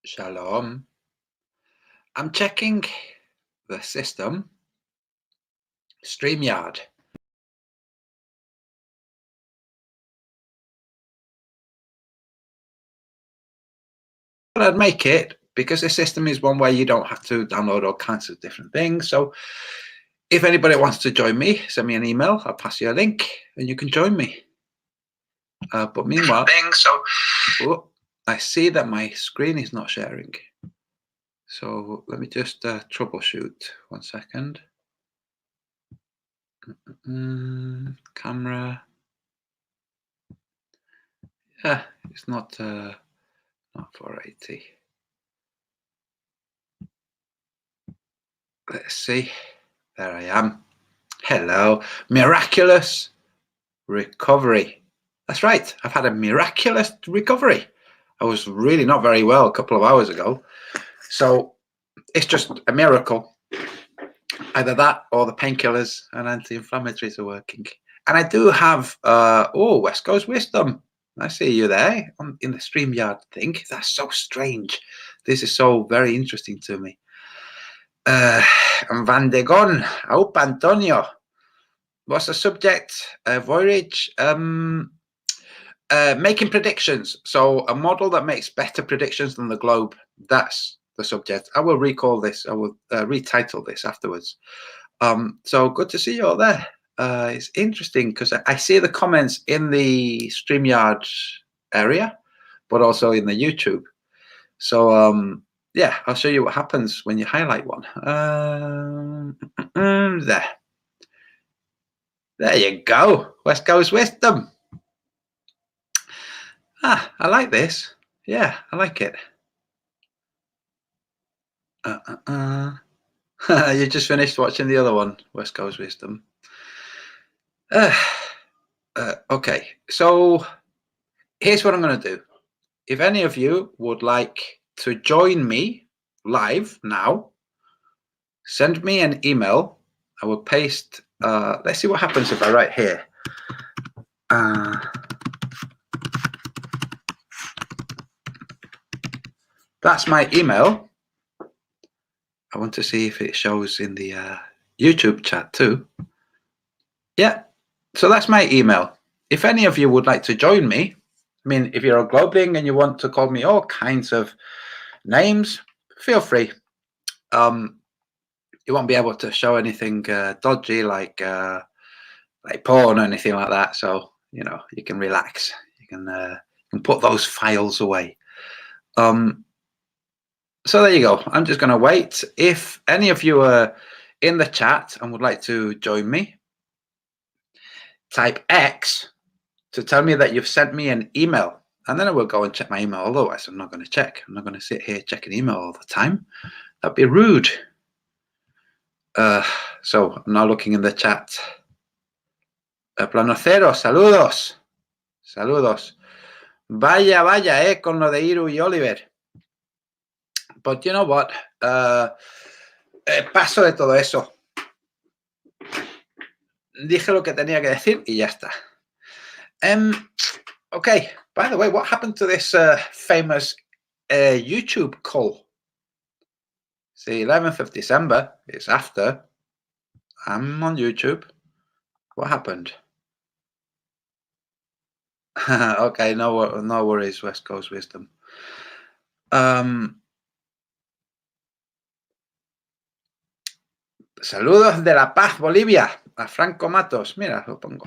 Shalom. I'm checking the system, StreamYard. But I'd make it because the system is one where you don't have to download all kinds of different things. So if anybody wants to join me, send me an email. I'll pass you a link and you can join me. But meanwhile, I see that my screen is not sharing. So let me just troubleshoot 1 second. Camera. Yeah, it's not 480. Let's see. There I am. Hello. Miraculous recovery. That's right. I've had a miraculous recovery. I was really not very well a couple of hours ago. So it's just a miracle. Either that or the painkillers and anti-inflammatories are working. And I do have, West Coast Wisdom. I see you there in the StreamYard thing. That's so strange. This is so very interesting to me. Van de Gon, Aupa Antonio. What's the subject? Voyage. Making predictions. So a model that makes better predictions than the globe. That's the subject. I will recall this. I will retitle this afterwards. So good to see you all there. It's interesting because I see the comments in the StreamYard area, but also in the YouTube. So yeah, I'll show you what happens when you highlight one. There you go. West Coast Wisdom. I like this. Yeah, I like it. You just finished watching the other one, West Coast Wisdom. Okay, so here's what I'm going to do. If any of you would like to join me live now, send me an email. I will paste. Let's see what happens if I write here. That's my email. I want to see if it shows in the YouTube chat too. Yeah, so that's my email. If any of you would like to join me, I mean, if you're a Globling and you want to call me all kinds of names, feel free. You won't be able to show anything dodgy like porn or anything like that. So you know you can relax. You can put those files away. So there you go. I'm just going to wait. If any of you are in the chat and would like to join me, type X to tell me that you've sent me an email, and then I will go and check my email. Otherwise, I'm not going to check. I'm not going to sit here checking email all the time. That'd be rude. So I'm now looking in the chat. Planocero, saludos. Saludos. Vaya, vaya, con lo de Iru y Oliver. But you know what? Paso de todo eso. Dije lo que tenía que decir y ya está. Okay, by the way, what happened to this famous YouTube call? It's the 11th of December. It's after. I'm on YouTube. What happened? Okay, no worries, West Coast Wisdom. Saludos de La Paz, Bolivia, a Franco Matos. Mira, lo pongo.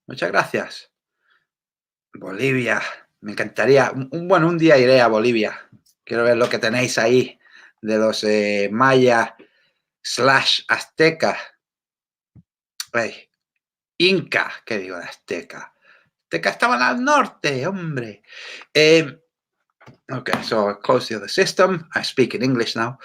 Muchas gracias. Bolivia, me encantaría. Bueno, un día iré a Bolivia. Quiero ver lo que tenéis ahí de los maya / azteca. Inca, ¿qué digo de azteca? Azteca estaban al norte, hombre. Okay, so I close the other system. I speak in English now.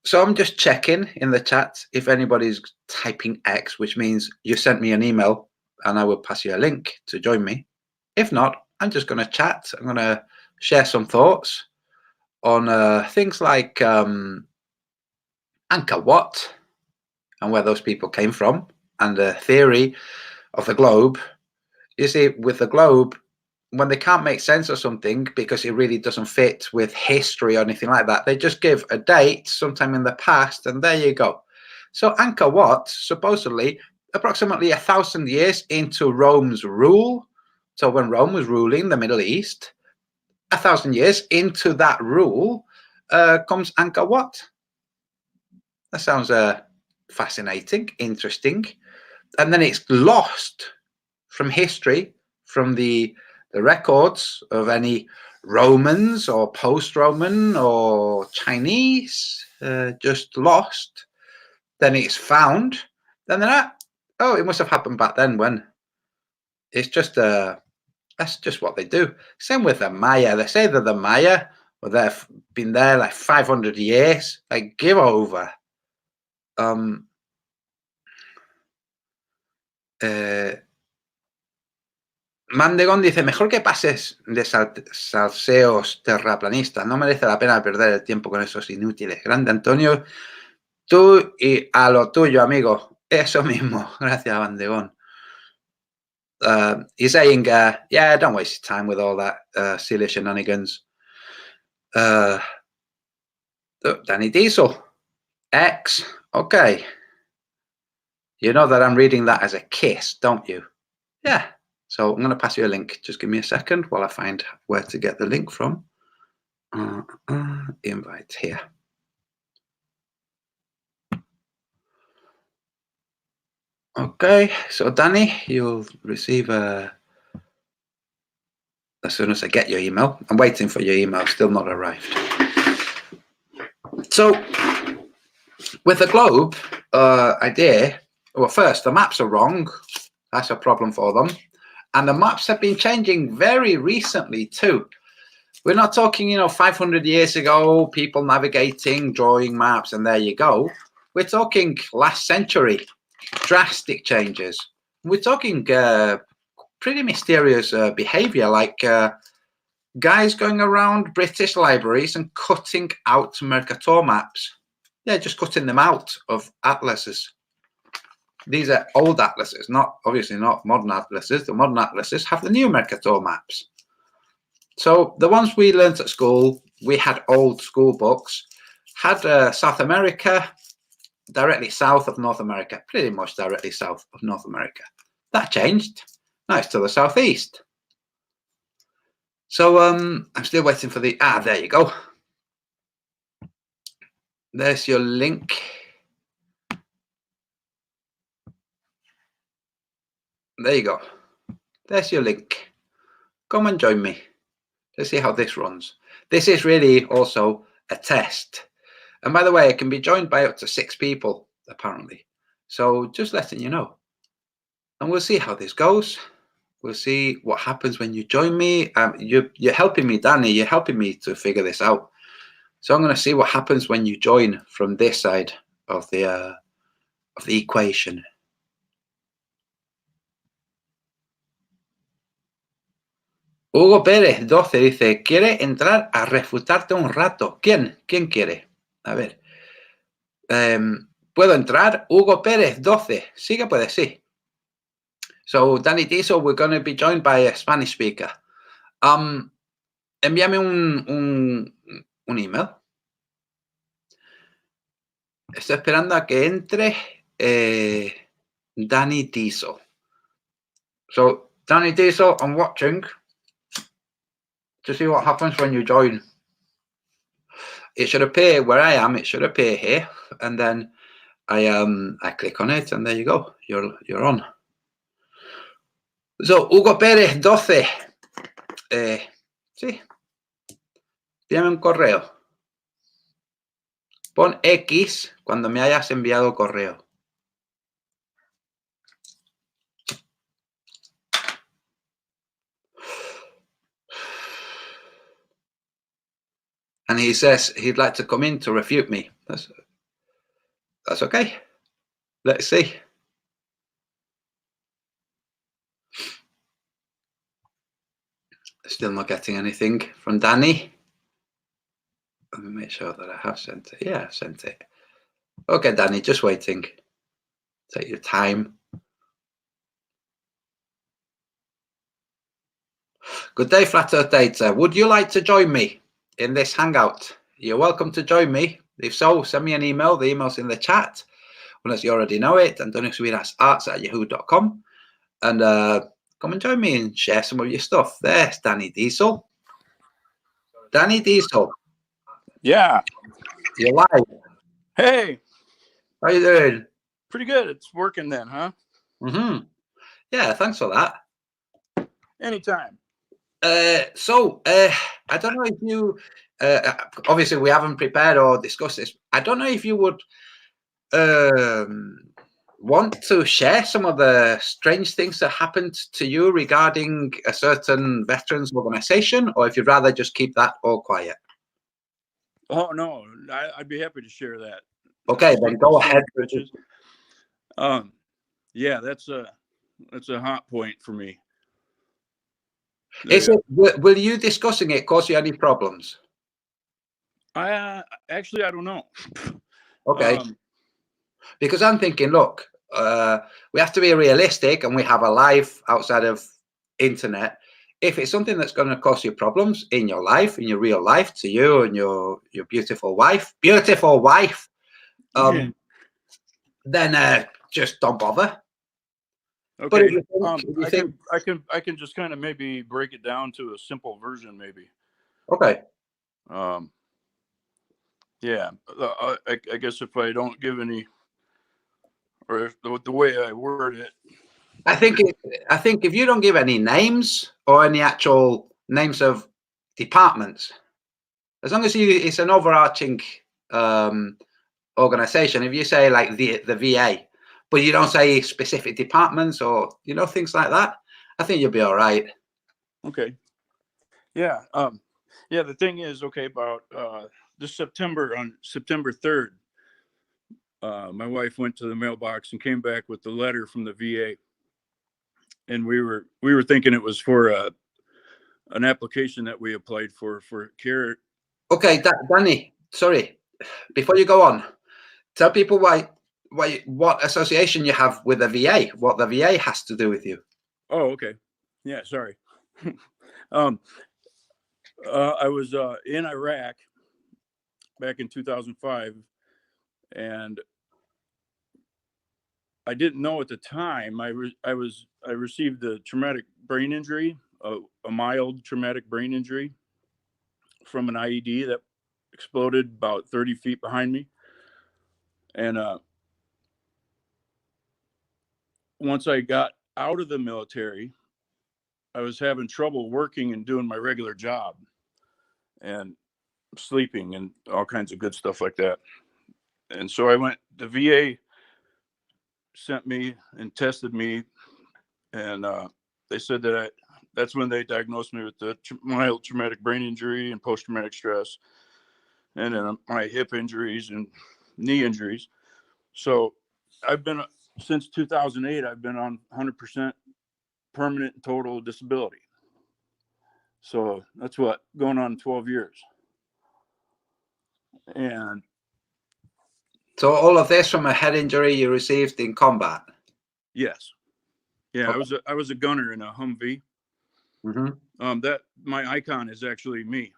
So I'm just checking in the chat if anybody's typing X, which means you sent me an email and I will pass you a link to join me. If not, I'm just going to chat. I'm going to share some thoughts on things like Angkor Wat and where those people came from and the theory of the globe. You see, with the globe, when they can't make sense of something because it really doesn't fit with history or anything like that, they just give a date sometime in the past, and there you go. So Angkor Wat, supposedly approximately 1,000 years into Rome's rule. So when Rome was ruling the Middle East, 1,000 years into that rule comes Angkor Wat. That sounds fascinating, interesting. And then it's lost from history, from the records of any Romans or post-Roman or Chinese, just lost. Then it's found. Then they're like, oh, it must have happened back then when. It's just that's just what they do. Same with the Maya. They say that the Maya, well, they've been there like 500 years. Like, give over. Mandegón dice, mejor que pases de salseos terraplanistas. No merece la pena perder el tiempo con esos inútiles. Grande Antonio, tú y a lo tuyo, amigo. Eso mismo. Gracias, Mandegón. He's saying, yeah, don't waste your time with all that silly shenanigans. Danny Diesel, X, okay. You know that I'm reading that as a kiss, don't you? Yeah. So I'm going to pass you a link. Just give me a second while I find where to get the link from. Invite here. Okay, so Danny, you'll receive as soon as I get your email. I'm waiting for your email, still not arrived. So with the globe idea, well, first, the maps are wrong. That's a problem for them. And the maps have been changing very recently too. We're not talking, 500 years ago, people navigating, drawing maps, and there you go. We're talking last century, drastic changes. We're talking pretty mysterious behavior, like guys going around British libraries and cutting out Mercator maps. Yeah, just cutting them out of atlases. These are old atlases, obviously not modern atlases. The modern atlases have the new Mercator maps. So the ones we learned at school, we had old school books, had South America directly south of North America, pretty much directly south of North America. That changed. Now it's to the southeast. So I'm still waiting for the, there you go. There's your link. There you go. There's your link. Come and join me. Let's see how this runs. This is really also a test. And by the way, it can be joined by up to 6 people, apparently. So just letting you know. And we'll see how this goes. We'll see what happens when you join me. You're helping me, Danny. You're helping me to figure this out. So I'm going to see what happens when you join from this side of the equation. Hugo Pérez 12 dice, quiere entrar a refutarte un rato. ¿Quién? ¿Quién quiere? A ver. ¿Puedo entrar? Hugo Pérez 12. Sí que puede, sí. So, Danny Diesel, we're going to be joined by a Spanish speaker. Envíame un email. Estoy esperando a que entre Danny Diesel. So, Danny Diesel, I'm watching to see what happens when you join. It should appear where I am. It should appear here, and then I click on it, and there you go. You're on. So, Hugo Pérez 12. Sí. Envíame un correo. Pon X cuando me hayas enviado correo. And he says he'd like to come in to refute me. That's okay. Let's see. Still not getting anything from Danny. Let me make sure that I have sent it. Yeah, I sent it. Okay, Danny, just waiting. Take your time. Good day, Flat Earth Data. Would you like to join me in this hangout? You're welcome to join me. If so, send me an email. The email's in the chat, unless you already know it. AntoniusWeedasArts@yahoo.com. And come and join me and share some of your stuff. There's Danny Diesel. Danny Diesel. Yeah. You're live. Hey. How you doing? Pretty good. It's working then, huh? Mm-hmm. Yeah, thanks for that. Anytime. I don't know if you, obviously we haven't prepared or discussed this. I don't know if you would want to share some of the strange things that happened to you regarding a certain veterans organization, or if you'd rather just keep that all quiet. Oh, no, I'd be happy to share that. Okay, then go ahead. Yeah, that's a hot point for me. Will you discussing it cause you any problems? Actually, I don't know. Okay. Because I'm thinking, look, we have to be realistic, and we have a life outside of internet. If it's something that's going to cause you problems in your life, in your real life, to you and your beautiful wife, then just don't bother. Okay. I can just kind of maybe break it down to a simple version, maybe. Okay. Yeah. I guess if I don't give any, or if the way I word it, I think if you don't give any names or any actual names of departments, as long as it's an overarching organization. If you say like the VA, but you don't say specific departments or things like that, I think you'll be all right. Okay. Yeah. Yeah. The thing is, okay, about this September, on September 3rd, my wife went to the mailbox and came back with the letter from the VA, and we were thinking it was for an application that we applied for care. Okay, Danny, sorry, before you go on, tell people what association you have with the VA, what the VA has to do with you. Oh, okay. Yeah, sorry. I was in Iraq back in 2005, and I didn't know at the time. I received a traumatic brain injury, a mild traumatic brain injury from an IED that exploded about 30 feet behind me. And once I got out of the military, I was having trouble working and doing my regular job and sleeping and all kinds of good stuff like that. And so the VA sent me and tested me, and they said that that's when they diagnosed me with the mild traumatic brain injury and post-traumatic stress, and then my hip injuries and knee injuries. So I've been, since 2008, I've been on 100% permanent and total disability. So that's going on 12 years. And so all of this from a head injury you received in combat? Yes. Yeah, okay. I was a gunner in a Humvee. Mm-hmm. That my icon is actually me.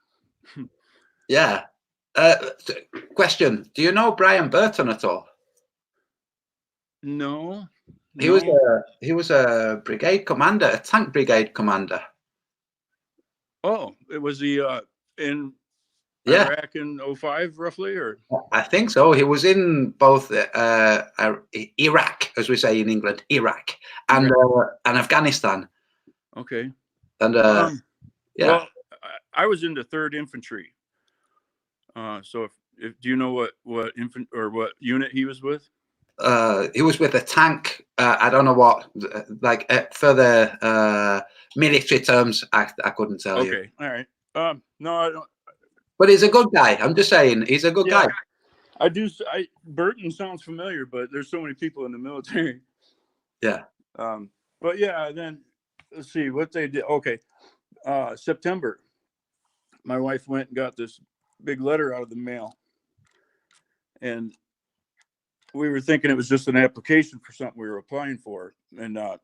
Yeah. Question: do you know Brian Burton at all? No. He was a brigade commander, a tank brigade commander. Oh, it was in Iraq in 2005, roughly, or? I think so. He was in both Iraq, as we say in England, Iraq, and Afghanistan. Okay. And yeah. Well, I was in the 3rd Infantry. So if do you know what unit he was with? He was with a tank. I don't know what, like for the military terms, I couldn't tell you. Okay, all right. No, I don't. But he's a good guy. I'm just saying, he's a good guy. Burton sounds familiar, but there's so many people in the military. Yeah. But yeah, then let's see what they did. Okay. September, my wife went and got this big letter out of the mail, and we were thinking it was just an application for something we were applying for. And it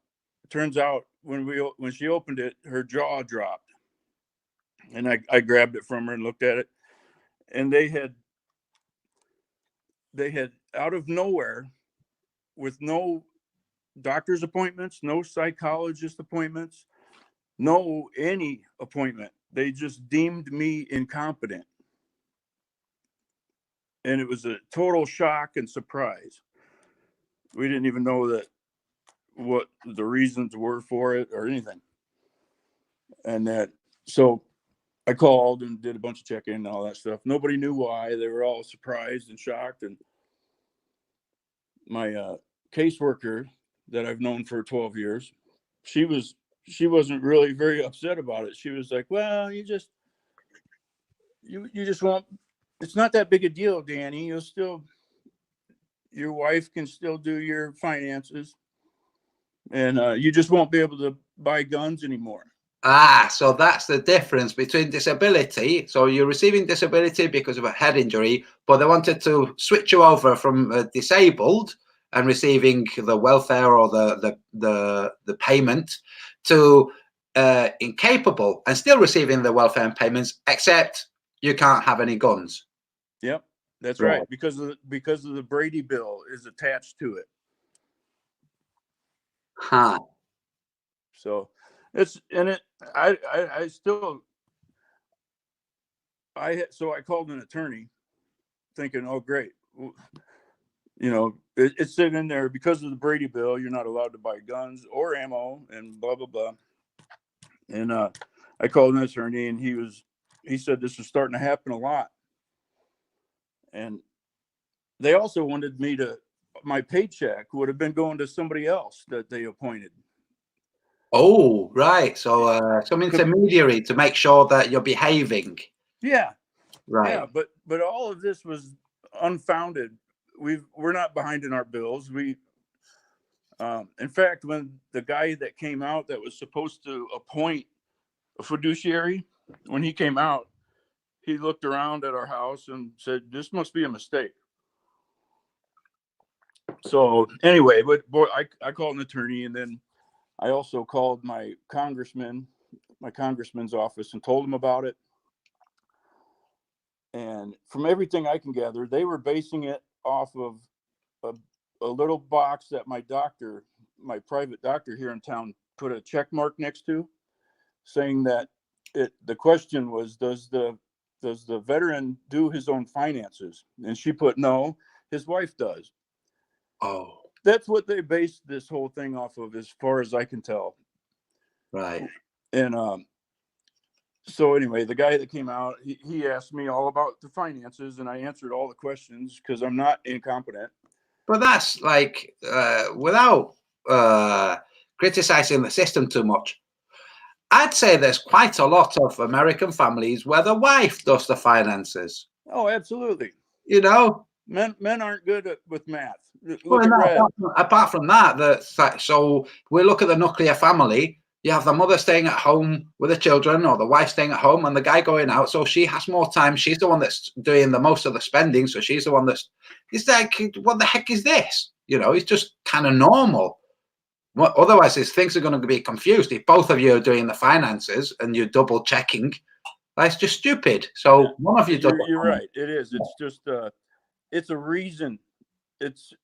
turns out when she opened it, her jaw dropped. And I grabbed it from her and looked at it, and they had out of nowhere, with no doctor's appointments, no psychologist appointments, no any appointment, they just deemed me incompetent. And it was a total shock and surprise. We didn't even know that what the reasons were for it or anything. And that, so I called and did a bunch of check-in and all that stuff. Nobody knew why. They were all surprised and shocked. And my caseworker that I've known for 12 years, she wasn't really very upset about it. She was like, well, you just won't, it's not that big a deal, Danny. You'll still, your wife can still do your finances, and you just won't be able to buy guns anymore. So that's the difference between disability. So you're receiving disability because of a head injury, but they wanted to switch you over from disabled and receiving the welfare or the payment to incapable and still receiving the welfare and payments, except you can't have any guns. Yep, that's right. Because of the Brady bill is attached to it. Huh. So I called an attorney thinking, oh, great. You know, it's sitting in there because of the Brady bill. You're not allowed to buy guns or ammo and blah, blah, blah. And I called an attorney, and he said this is starting to happen a lot. And they also wanted me my paycheck would have been going to somebody else that they appointed. Oh, right. So some intermediary to make sure that you're behaving. Yeah. Right. Yeah, but all of this was unfounded. We're not behind in our bills. In fact, when the guy that came out that was supposed to appoint a fiduciary, when he came out, he looked around at our house and said, "This must be a mistake." So anyway, but boy, I called an attorney, and then I also called my congressman's office and told him about it. And from everything I can gather, they were basing it off of a little box that my private doctor here in town, put a check mark next to, saying that the question was, does the veteran do his own finances? And she put, no, his wife does. Oh, that's what they based this whole thing off of, as far as I can tell. Right. And so anyway, the guy that came out, he asked me all about the finances, and I answered all the questions because I'm not incompetent. But that's like, without criticizing the system too much, I'd say there's quite a lot of American families where the wife does the finances. Oh, absolutely. You know, men aren't good with math. Well, no, apart from that, so we look at the nuclear family. You have the mother staying at home with the children, or the wife staying at home, and the guy going out. So she has more time. She's the one that's doing the most of the spending. So she's the one that's. It's like, what the heck is this? You know, it's just kind of normal. Otherwise, things are going to be confused. If both of you are doing the finances and you're double checking, that's just stupid. So one of you does. You're right. It is. It's just. It's a reason. It's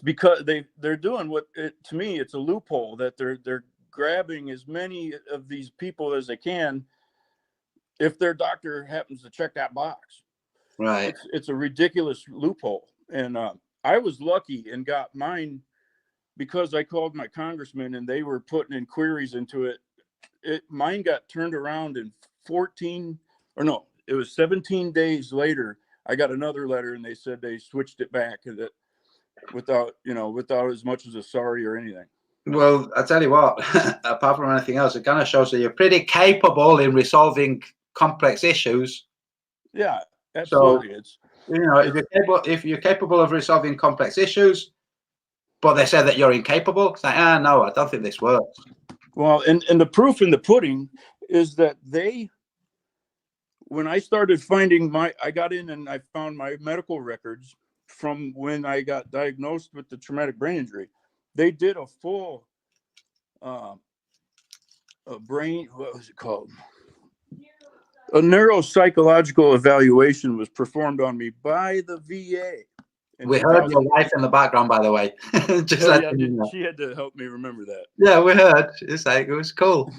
because they're doing to me, it's a loophole that they're grabbing as many of these people as they can if their doctor happens to check that box. Right. It's a ridiculous loophole. And I was lucky and got mine because I called my congressman and they were putting in queries into it. Mine got turned around in 17 days later. I got another letter and they said they switched it back, and that without as much as a sorry or anything. Well, I tell you what, apart from anything else, it kind of shows that you're pretty capable in resolving complex issues. Yeah, absolutely. So, if you're capable of resolving complex issues, but they say that you're incapable, it's like, no, I don't think this works. Well, and the proof in the pudding is that when I started finding I got in and I found my medical records from when I got diagnosed with the traumatic brain injury. They did a full brain, what was it called? A neuropsychological evaluation was performed on me by the VA in We heard your 2000. wife in the background, by the way. Just Oh, letting yeah, you know. she had to help me remember that. Yeah, we heard. It's like, it was cool.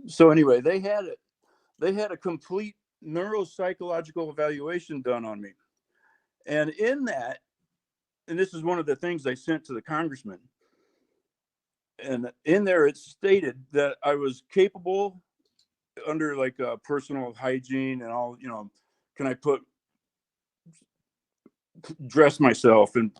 So anyway, they had a complete neuropsychological evaluation done on me. And in that, and this is one of the things I sent to the congressman, and in there it stated that I was capable under like personal hygiene and all, can I dress myself and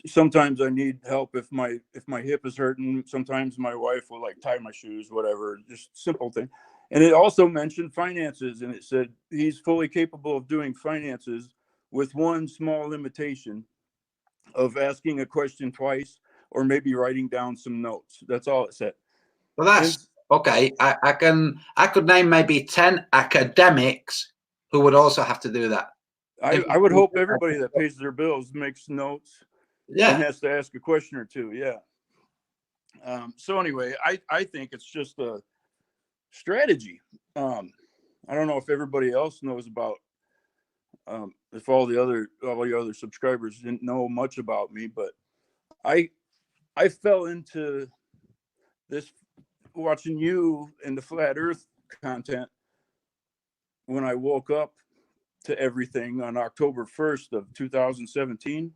sometimes I need help if my hip is hurting. Sometimes my wife will like tie my shoes, whatever, just simple thing. And it also mentioned finances, and it said he's fully capable of doing finances with one small limitation of asking a question twice or maybe writing down some notes. That's all it said. Well, that's okay. I could name maybe 10 academics who would also have to do that. I would hope everybody that pays their bills makes notes and Yeah. has to ask a question or two. Yeah. So anyway, I think it's just a strategy. I don't know if everybody else knows about, if all your other subscribers didn't know much about me, but I fell into this watching you and the flat earth content when I woke up to everything on October 1st of 2017.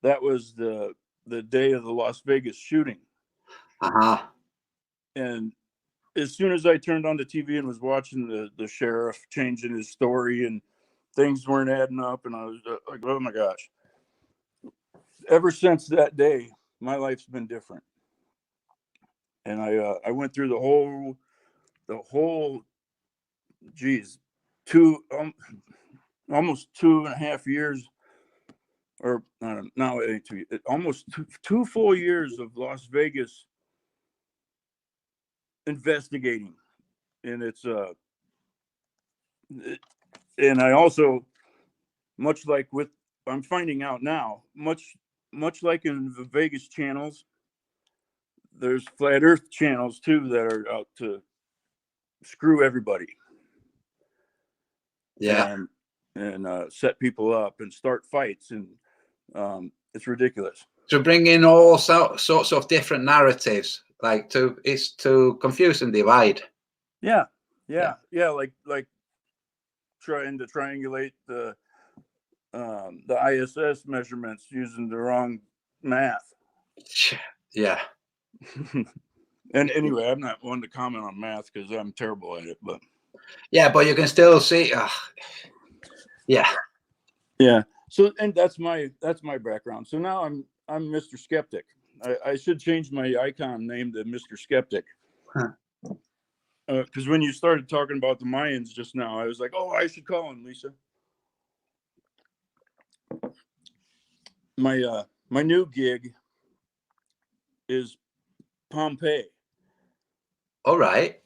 That was the day of the Las Vegas shooting. Uh-huh. And as soon as I turned on the TV and was watching the sheriff changing his story and things weren't adding up, and I was like, oh my gosh. Ever since that day, my life's been different. And I went through the whole, geez, almost 2.5 years, or now it ain't almost two full years of Las Vegas investigating. And and I also, much like I'm finding out now, much like in the Vegas channels, there's flat earth channels too that are out to screw everybody. Yeah. And set people up and start fights, and it's ridiculous. To bring in all sorts of different narratives, like it's to confuse and divide. Yeah. Like trying to triangulate the ISS measurements using the wrong math. Yeah. And anyway, I'm not one to comment on math because I'm terrible at it, but yeah, but you can still see. Yeah. So, and that's my background. So now I'm Mr. Skeptic. I should change my icon name to Mr. Skeptic. Because when you started talking about the Mayans just now, I was like, oh, I should call him, Lisa. My new gig is Pompeii. All right.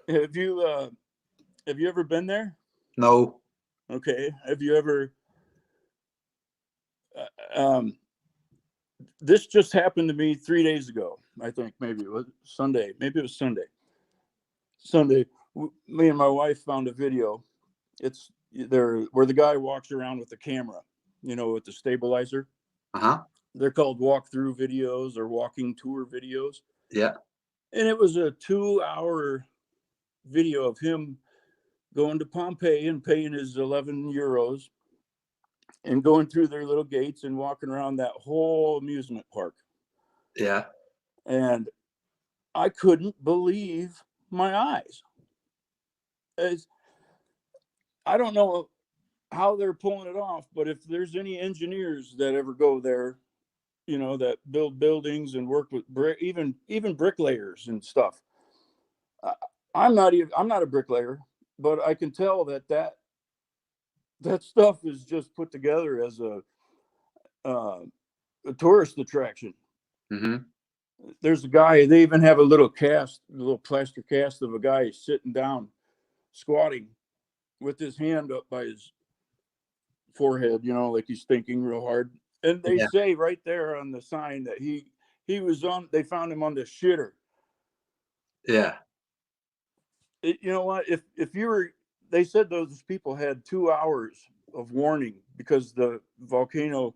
Have you ever been there? No. Okay. Have you ever? This just happened to me 3 days ago. I think maybe it was Sunday. Maybe it was Sunday. Me and my wife found a video. It's there where the guy walks around with the camera, with the stabilizer. Uh-huh. They're called walkthrough videos or walking tour videos. Yeah. And it was a 2-hour video of him going to Pompeii and paying his 11 euros and going through their little gates and walking around that whole amusement park. Yeah. And I couldn't believe my eyes. I don't know how they're pulling it off, but if there's any engineers that ever go there, that build buildings and work with even bricklayers and stuff. I'm not a bricklayer, but I can tell that stuff is just put together as a tourist attraction. Mm-hmm. There's a guy, they even have a little plaster cast of a guy sitting down, squatting with his hand up by his forehead, like he's thinking real hard. And they say right there on the sign that they found him on the shitter. Yeah. You know what? If you were, they said those people had 2 hours of warning because the volcano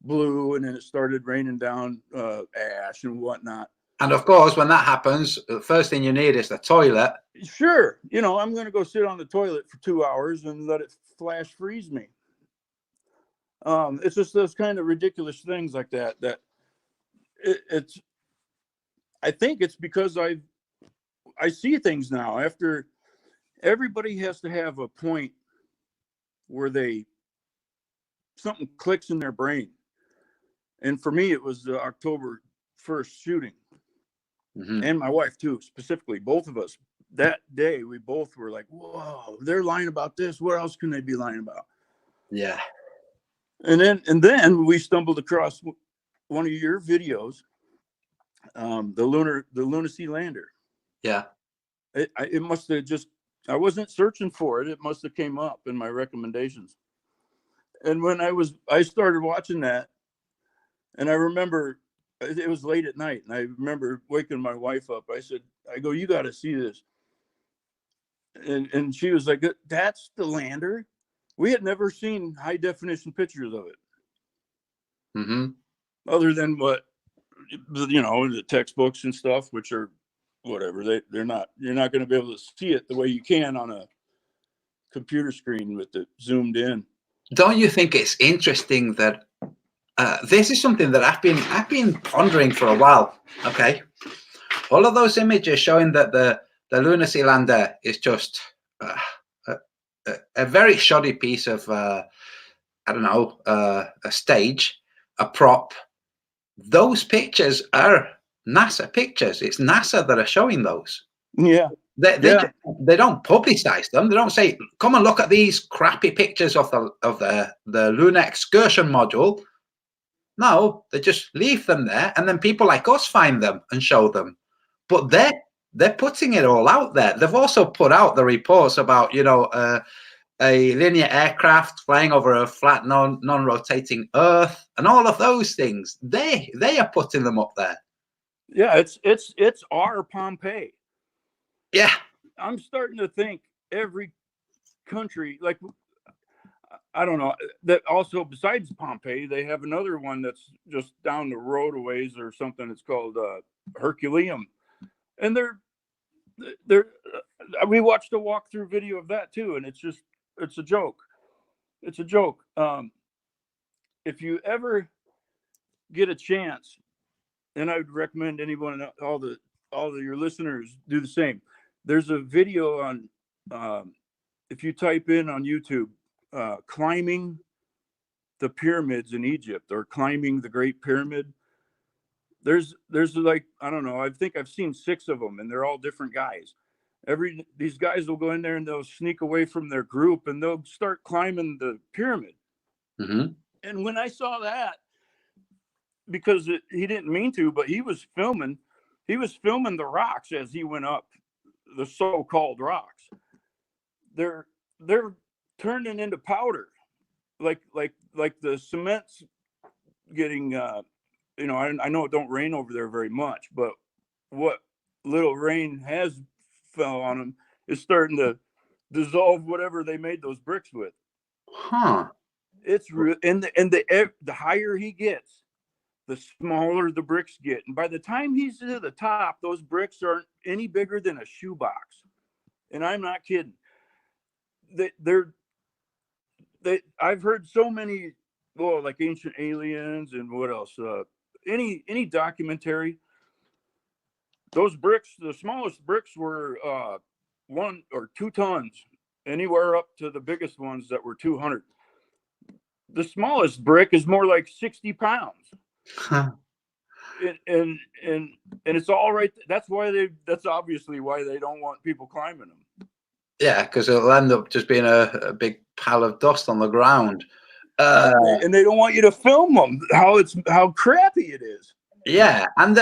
blew and then it started raining down ash and whatnot. And of course, when that happens, the first thing you need is the toilet. Sure, you know, I'm going to go sit on the toilet for 2 hours and let it flash freeze me. It's just those kind of ridiculous things like that. It's. I think it's because I see things now. After everybody has to have a point where something clicks in their brain, and for me, it was the October 1st shooting, and my wife too, specifically, both of us. That day, we both were like, "Whoa, they're lying about this. What else can they be lying about?" Yeah. And then we stumbled across one of your videos, the Lunacy lander. Yeah. It must have just, I wasn't searching for it. It must have came up in my recommendations. And when I started watching that, and I remember it was late at night, and I remember waking my wife up. I go, "You got to see this." And she was like, "That's the lander." We had never seen high definition pictures of it, other than what, you know, the textbooks and stuff, which are whatever. They're not. You're not going to be able to see it the way you can on a computer screen with it zoomed in. Don't you think it's interesting that this is something that I've been pondering for a while? Okay, all of those images showing that the Lunacy lander is just a very shoddy piece of I don't know, a stage, a prop. Those pictures are NASA pictures. It's NASA that are showing those. Yeah. They don't publicize them. They don't say, "Come and look at these crappy pictures of the lunar excursion module." No, they just leave them there, and then people like us find them and show them. But they're putting it all out there. They've also put out the reports about, you know, a linear aircraft flying over a flat non-rotating Earth, and all of those things. They are putting them up there. Yeah, it's our Pompeii. Yeah. I'm starting to think every country, like, I don't know, that also besides Pompeii, they have another one that's just down the road a ways or something. It's called Herculeum, and we watched a walkthrough video of that too, and it's a joke. It's a joke. If you ever get a chance, and I would recommend anyone, all of your listeners do the same. There's a video on, if you type in on YouTube, climbing the pyramids in Egypt or climbing the Great Pyramid. There's like, I don't know, I think I've seen 6 of them, and they're all different guys. These guys will go in there and they'll sneak away from their group and they'll start climbing the pyramid. And when I saw that, because he didn't mean to, but he was filming the rocks as he went up, the so-called rocks. They're turning into powder, like the cement's getting, you know, I know it don't rain over there very much, but what little rain has fell on them is starting to dissolve whatever they made those bricks with. It's real, and the higher he gets, the smaller the bricks get, and by the time he's to the top, those bricks aren't any bigger than a shoebox. And I'm not kidding. I've heard so many, like Ancient Aliens and what else? Any documentary. Those bricks, the smallest bricks were 1 or 2 tons, anywhere up to the biggest ones that were 200. The smallest brick is more like 60 pounds. And it's all right. That's obviously why they don't want people climbing them. Yeah, because it'll end up just being a big pile of dust on the ground. And they don't want you to film them, how crappy it is. Yeah, and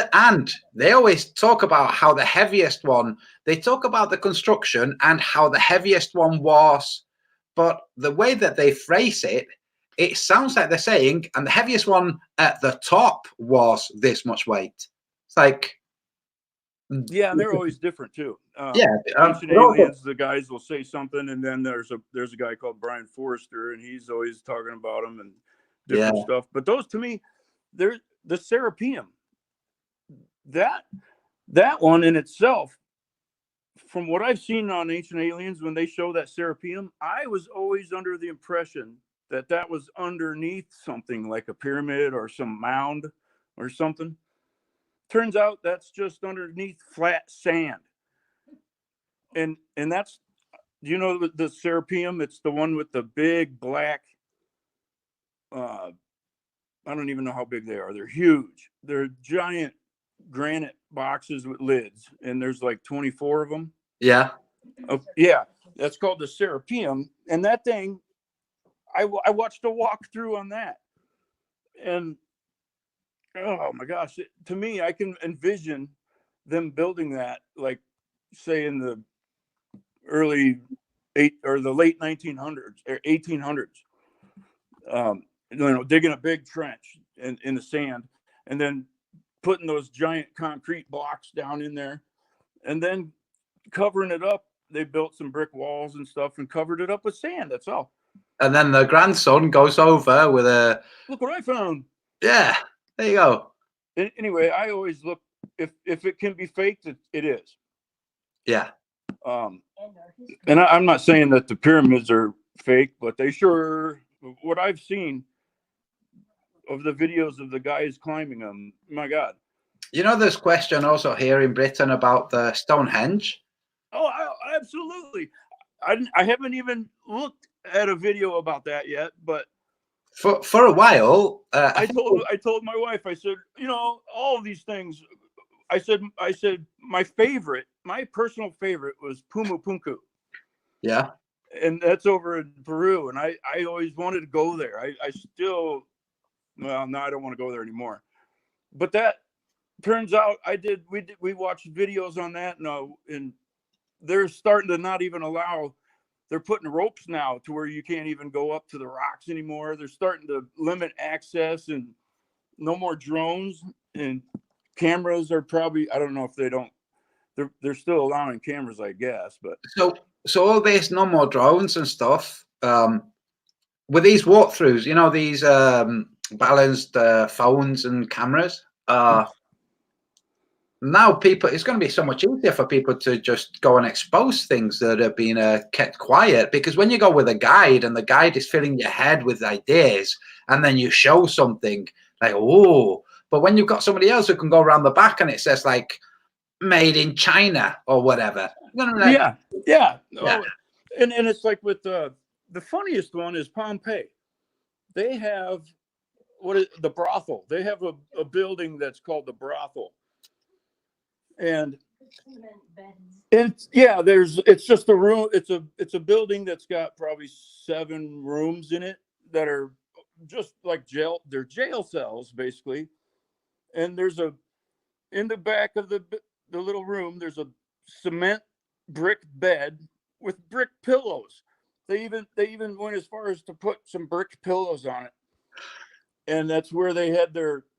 they always talk about how the heaviest one, they talk about the construction and how the heaviest one was, but the way that they phrase it, it sounds like they're saying, and the heaviest one at the top was this much weight. It's like, Yeah, and they're always different too. Yeah, Ancient but also, Aliens, the guys will say something, and then there's a guy called Brian Forrester, and he's always talking about them and yeah, different stuff. But those to me, they're the Serapeum. That one in itself, from what I've seen on Ancient Aliens, when they show that Serapeum, I was always under the impression that that was underneath something like a pyramid or some mound or something. Turns out that's just underneath flat sand. And that's, do you know the Serapeum? It's the one with the big black. Uh, I don't even know how big they are. They're huge. They're giant granite boxes with lids, and there's like 24 of them. yeah. Oh, yeah, that's called the Serapeum, and that thing, I watched a walkthrough on that, and oh my gosh, to me, I can envision them building that, like, say in the early the late 1900s or 1800s. Digging a big trench in the sand, and then putting those giant concrete blocks down in there, and then covering it up. They built some brick walls and stuff and covered it up with sand. That's all. And then the grandson goes over with a, Look what I found. yeah, there you go. Anyway, I always look, if it can be faked, it is. Yeah. And I'm not saying that the pyramids are fake, but they sure, what I've seen of the videos of the guys climbing them, my God. You know, there's question also here in Britain about the Stonehenge. Oh, absolutely. I haven't even looked at a video about that yet, but For a while, I told my wife, I said, all of these things. I said my personal favorite was Pumu Punku. Yeah. And that's over in Peru. And I always wanted to go there. I still, well, no, I don't want to go there anymore. But that turns out we watched videos on that, and they're starting to not even allow, they're putting ropes now to where you can't even go up to the rocks anymore. They're starting to limit access, and no more drones, and cameras are probably, I don't know if they don't, they're still allowing cameras, I guess, but. So all this, no more drones and stuff. With these walkthroughs, these balanced phones and cameras, now people, it's going to be so much easier for people to just go and expose things that have been kept quiet, because when you go with a guide and the guide is filling your head with ideas, and then you show something like, oh, but when you've got somebody else who can go around the back and it says like made in China or whatever. Yeah. Yeah. Oh, and it's like with the funniest one is Pompeii. They have the brothel. They have a building that's called the brothel. And it's just a room. It's a building that's got probably 7 rooms in it that are just like jail. They're jail cells basically. And there's in the back of the little room, there's a cement brick bed with brick pillows. They even went as far as to put some brick pillows on it. And that's where they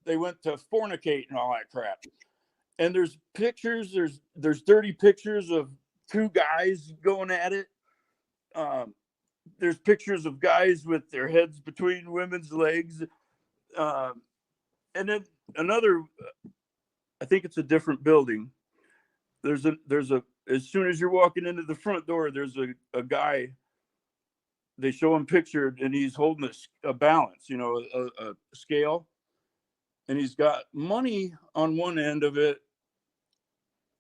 went to fornicate and all that crap. And there's pictures, there's dirty pictures of 2 guys going at it. There's pictures of guys with their heads between women's legs. And then another, I think it's a different building. There's a as soon as you're walking into the front door, there's a guy. They show him pictured, and he's holding a balance, a scale, and he's got money on one end of it,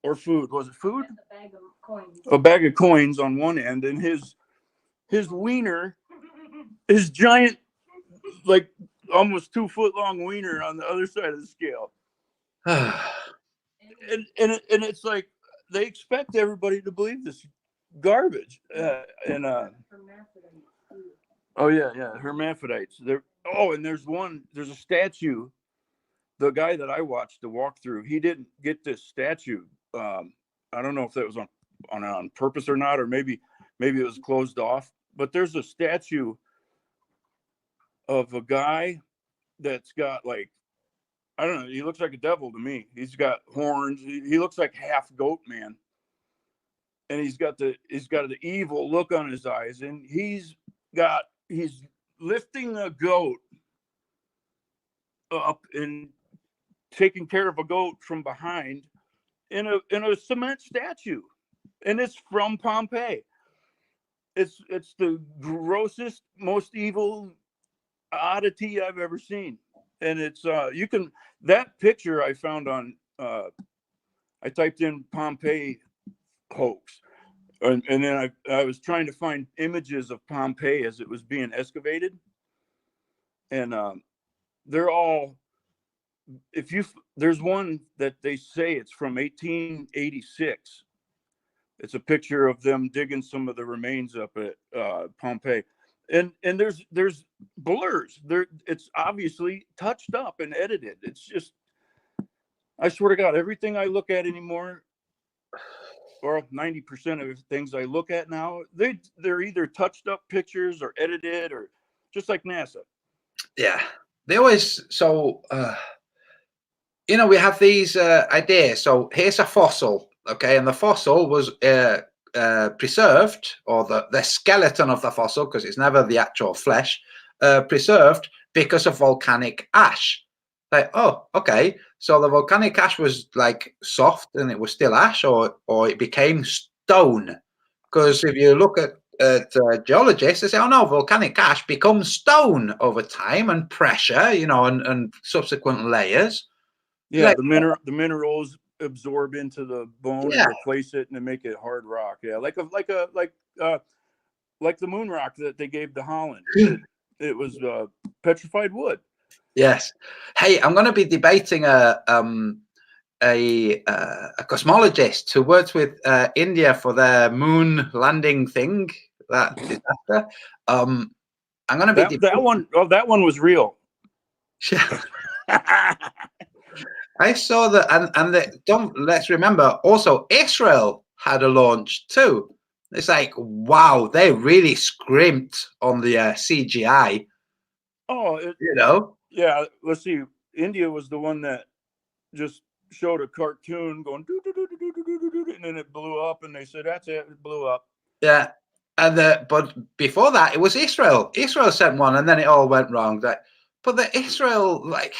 or food. Was it food? A bag of coins. A bag of coins on one end, and his wiener, his giant, like almost 2 foot long wiener on the other side of the scale. and it's like they expect everybody to believe this garbage. Hermaphrodites. There's a statue. The guy that I watched the walkthrough, he didn't get this statue. I don't know if that was on purpose or not, or maybe it was closed off. But there's a statue of a guy that's got like I don't know. He looks like a devil to me. He's got horns. He looks like half goat man, and he's got the evil look on his eyes, and he's lifting a goat up and taking care of a goat from behind in a cement statue, and it's from Pompeii. It's the grossest, most evil oddity I've ever seen. And it's that picture I found on I typed in Pompeii hoax, and then I was trying to find images of Pompeii as it was being excavated, and they're all, there's one that they say it's from 1886. It's a picture of them digging some of the remains up at Pompeii. And there's blurs there. It's obviously touched up and edited. It's just, I swear to God, everything I look at anymore, or 90% of things I look at now, they're either touched up pictures or edited, or just like NASA. Yeah, they always, so we have these ideas. So here's a fossil, okay, and the fossil was preserved, or the skeleton of the fossil, because it's never the actual flesh, preserved because of volcanic ash. Like, oh, okay, so the volcanic ash was like soft and it was still ash, or it became stone. Because if you look at geologists, they say, oh no, volcanic ash becomes stone over time and pressure, and subsequent layers. Yeah, like, the minerals absorb into the bone, yeah, and replace it, and then make it hard rock. Yeah, like the moon rock that they gave to Holland. It was petrified wood. Yes. Hey, I'm going to be debating a cosmologist who worked with India for their moon landing thing. That disaster. I'm going to be that one. Oh, that one was real. I saw that, and let's remember also Israel had a launch too. It's like, wow, they really scrimped on the CGI. Oh, yeah. Let's see. India was the one that just showed a cartoon going doo, doo, doo, doo, doo, doo, doo, and then it blew up, and they said that's it. It blew up. Yeah, and but before that, it was Israel. Israel sent one, and then it all went wrong. But the Israel, like,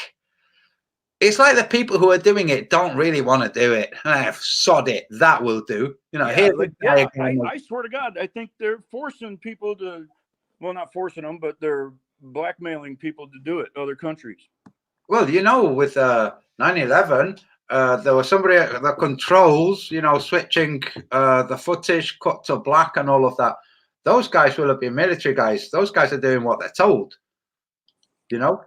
it's like the people who are doing it don't really want to do it. Sod it, that will do. I swear to God, I think they're forcing people to, well, not forcing them, but they're blackmailing people to do it, other countries. Well, with 9/11, there was somebody that controls, switching the footage, cut to black and all of that. Those guys will have been military guys. Those guys are doing what they're told.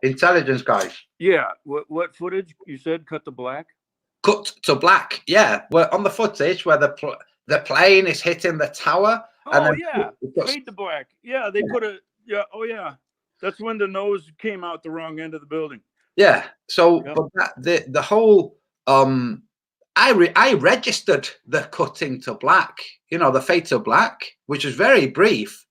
Intelligence guys. Yeah. What footage you said? Cut to black. Cut to black. Yeah. Well, on the footage where the plane is hitting the tower. Oh, and fade to black. Yeah, they put a. Yeah. Oh yeah. That's when the nose came out the wrong end of the building. Yeah. So, but the whole I registered the cutting to black. The fade to black, which is very brief.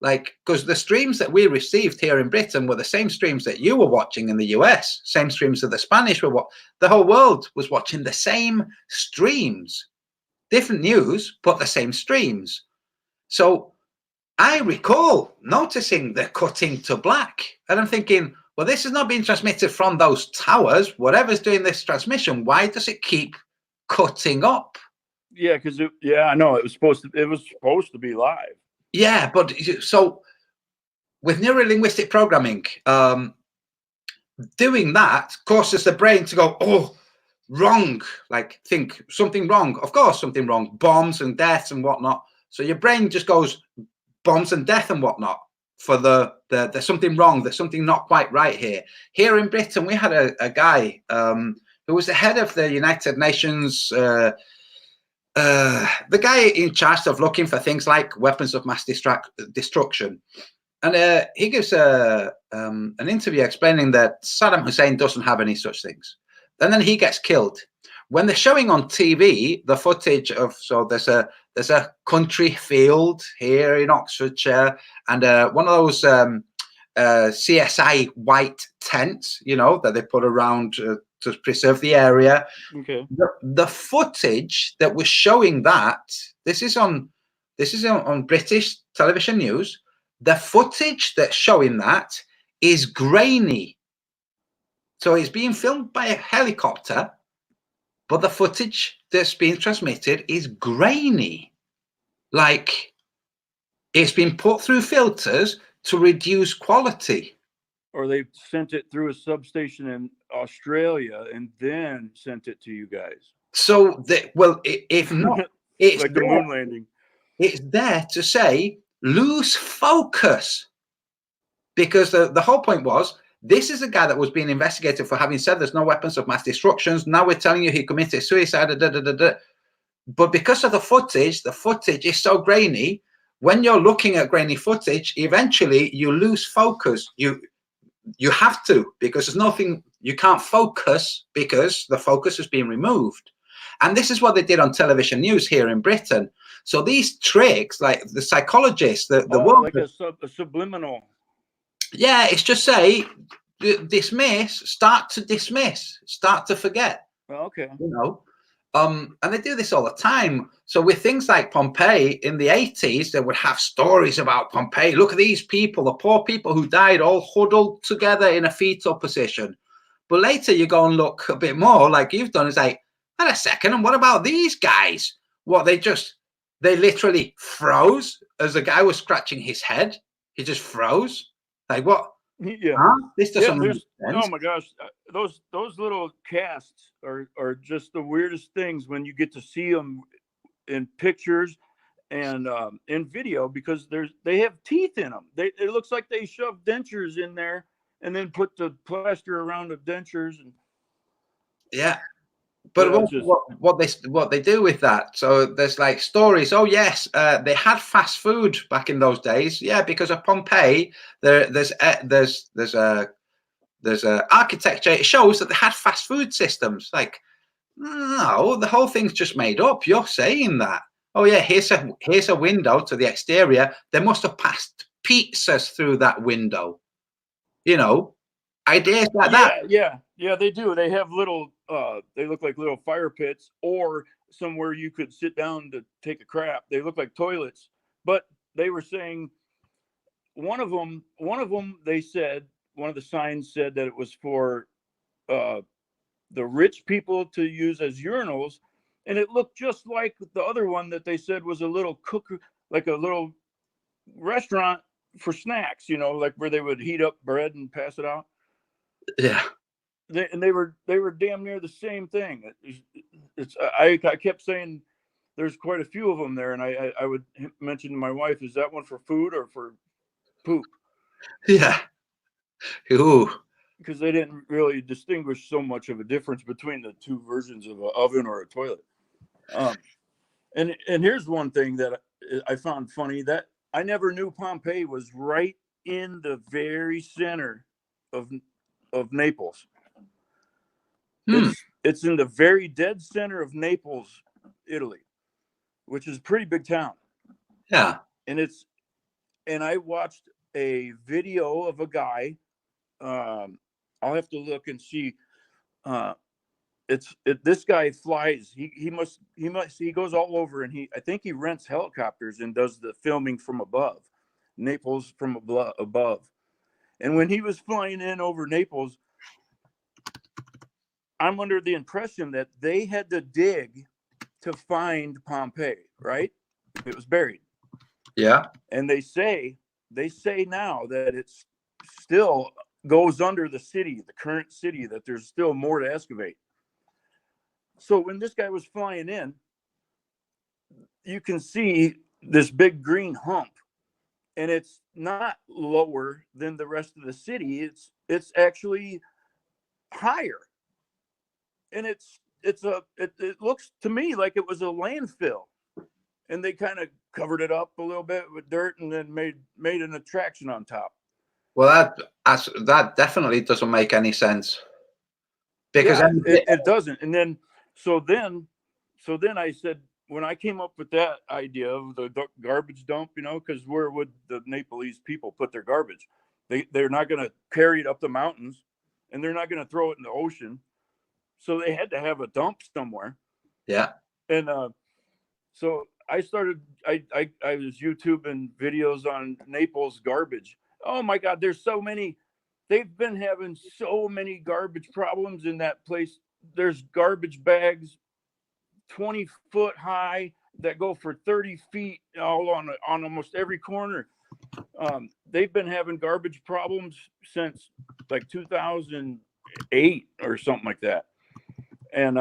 Like, because the streams that we received here in Britain were the same streams that you were watching in the US, same streams that the Spanish were the whole world was watching the same streams, different news, but the same streams. So I recall noticing the cutting to black, and I'm thinking, well, this is not being transmitted from those towers. Whatever's doing this transmission, why does it keep cutting up? Yeah, because I know it was supposed to be live. Yeah, but so with neurolinguistic programming, doing that causes the brain to go, oh, wrong, like think something wrong. Of course, something wrong, bombs and deaths and whatnot. So your brain just goes bombs and death and whatnot for there's something wrong. There's something not quite right here. Here in Britain, we had a guy who was the head of the United Nations. The guy in charge of looking for things like weapons of mass destruction, and he gives an interview explaining that Saddam Hussein doesn't have any such things, and then he gets killed. When they're showing on TV the footage of, so there's a country field here in Oxfordshire, and one of those CSI white tents, that they put around to preserve the area. Okay. The footage that was showing that, this is on British television news. The footage that's showing that is grainy. So it's being filmed by a helicopter, but the footage that's being transmitted is grainy. Like it's been put through filters to reduce quality. Or they sent it through a substation in Australia and then sent it to you guys. So, if not, it's like the moon landing. It's there to say, lose focus. Because the whole point was, this is a guy that was being investigated for having said there's no weapons of mass destruction. Now we're telling you he committed suicide. But because of the footage is so grainy. When you're looking at grainy footage, eventually you lose focus. You have to, because there's nothing, you can't focus because the focus has been removed. And this is what they did on television news here in Britain. So these tricks, like the psychologists, the world, like a subliminal. Yeah, it's just say, dismiss, start to forget. Okay. You know, and they do this all the time. So with things like Pompeii in the 80s, they would have stories about Pompeii. Look at these people, the poor people who died, all huddled together in a fetal position. But later you go and look a bit more, like you've done. It's like, wait a second, and what about these guys? What, they literally froze as the guy was scratching his head. He just froze. Like, what? Yeah. Huh? This doesn't make sense. Oh my gosh, those little casts are just the weirdest things when you get to see them in pictures and in video, because they have teeth in them. It looks like they shoved dentures in there and then put the plaster around the dentures. And yeah. But what they do with that? So there's like stories. Oh yes, they had fast food back in those days. Yeah, because of Pompeii, there's architecture. It shows that they had fast food systems. Like, no, the whole thing's just made up. You're saying that. Oh yeah, here's a window to the exterior. They must have passed pizzas through that window. You know, ideas like that. Yeah, they do. They have little they look like little fire pits, or somewhere you could sit down to take a crap. They look like toilets. But they were saying one of them they said, one of the signs said that it was for the rich people to use as urinals, and it looked just like the other one that they said was a little like a little restaurant for snacks, like where they would heat up bread and pass it out. Yeah. They were damn near the same thing. I kept saying there's quite a few of them there, and I would mention to my wife, is that one for food or for poop? Yeah. Ooh. Because they didn't really distinguish so much of a difference between the two versions of an oven or a toilet. And here's one thing that I found funny, that I never knew Pompeii was right in the very center of Naples. It's in the very dead center of Naples, Italy, which is a pretty big town. Yeah. And I watched a video of a guy. I'll have to look and see. This guy flies. He goes all over, and I think he rents helicopters and does the filming from above, Naples from above. And when he was flying in over Naples, I'm under the impression that they had to dig to find Pompeii, right? It was buried. Yeah. And they say now that it's still goes under the city, the current city, that there's still more to excavate. So when this guy was flying in, you can see this big green hump, and it's not lower than the rest of the city. It's actually higher. And it looks to me like it was a landfill, and they kind of covered it up a little bit with dirt and then made an attraction on top. Well, that definitely doesn't make any sense, because it doesn't. And then so then I said, when I came up with that idea of the garbage dump, because where would the Nepalese people put their garbage? They're not going to carry it up the mountains, and they're not going to throw it in the ocean. so they had to have a dump somewhere. Yeah. And so I started. I was YouTubing videos on Naples garbage. Oh my God, there's so many. They've been having so many garbage problems in that place. There's garbage bags 20 foot high that go for 30 feet all on almost every corner. They've been having garbage problems since like 2008 or something like that. And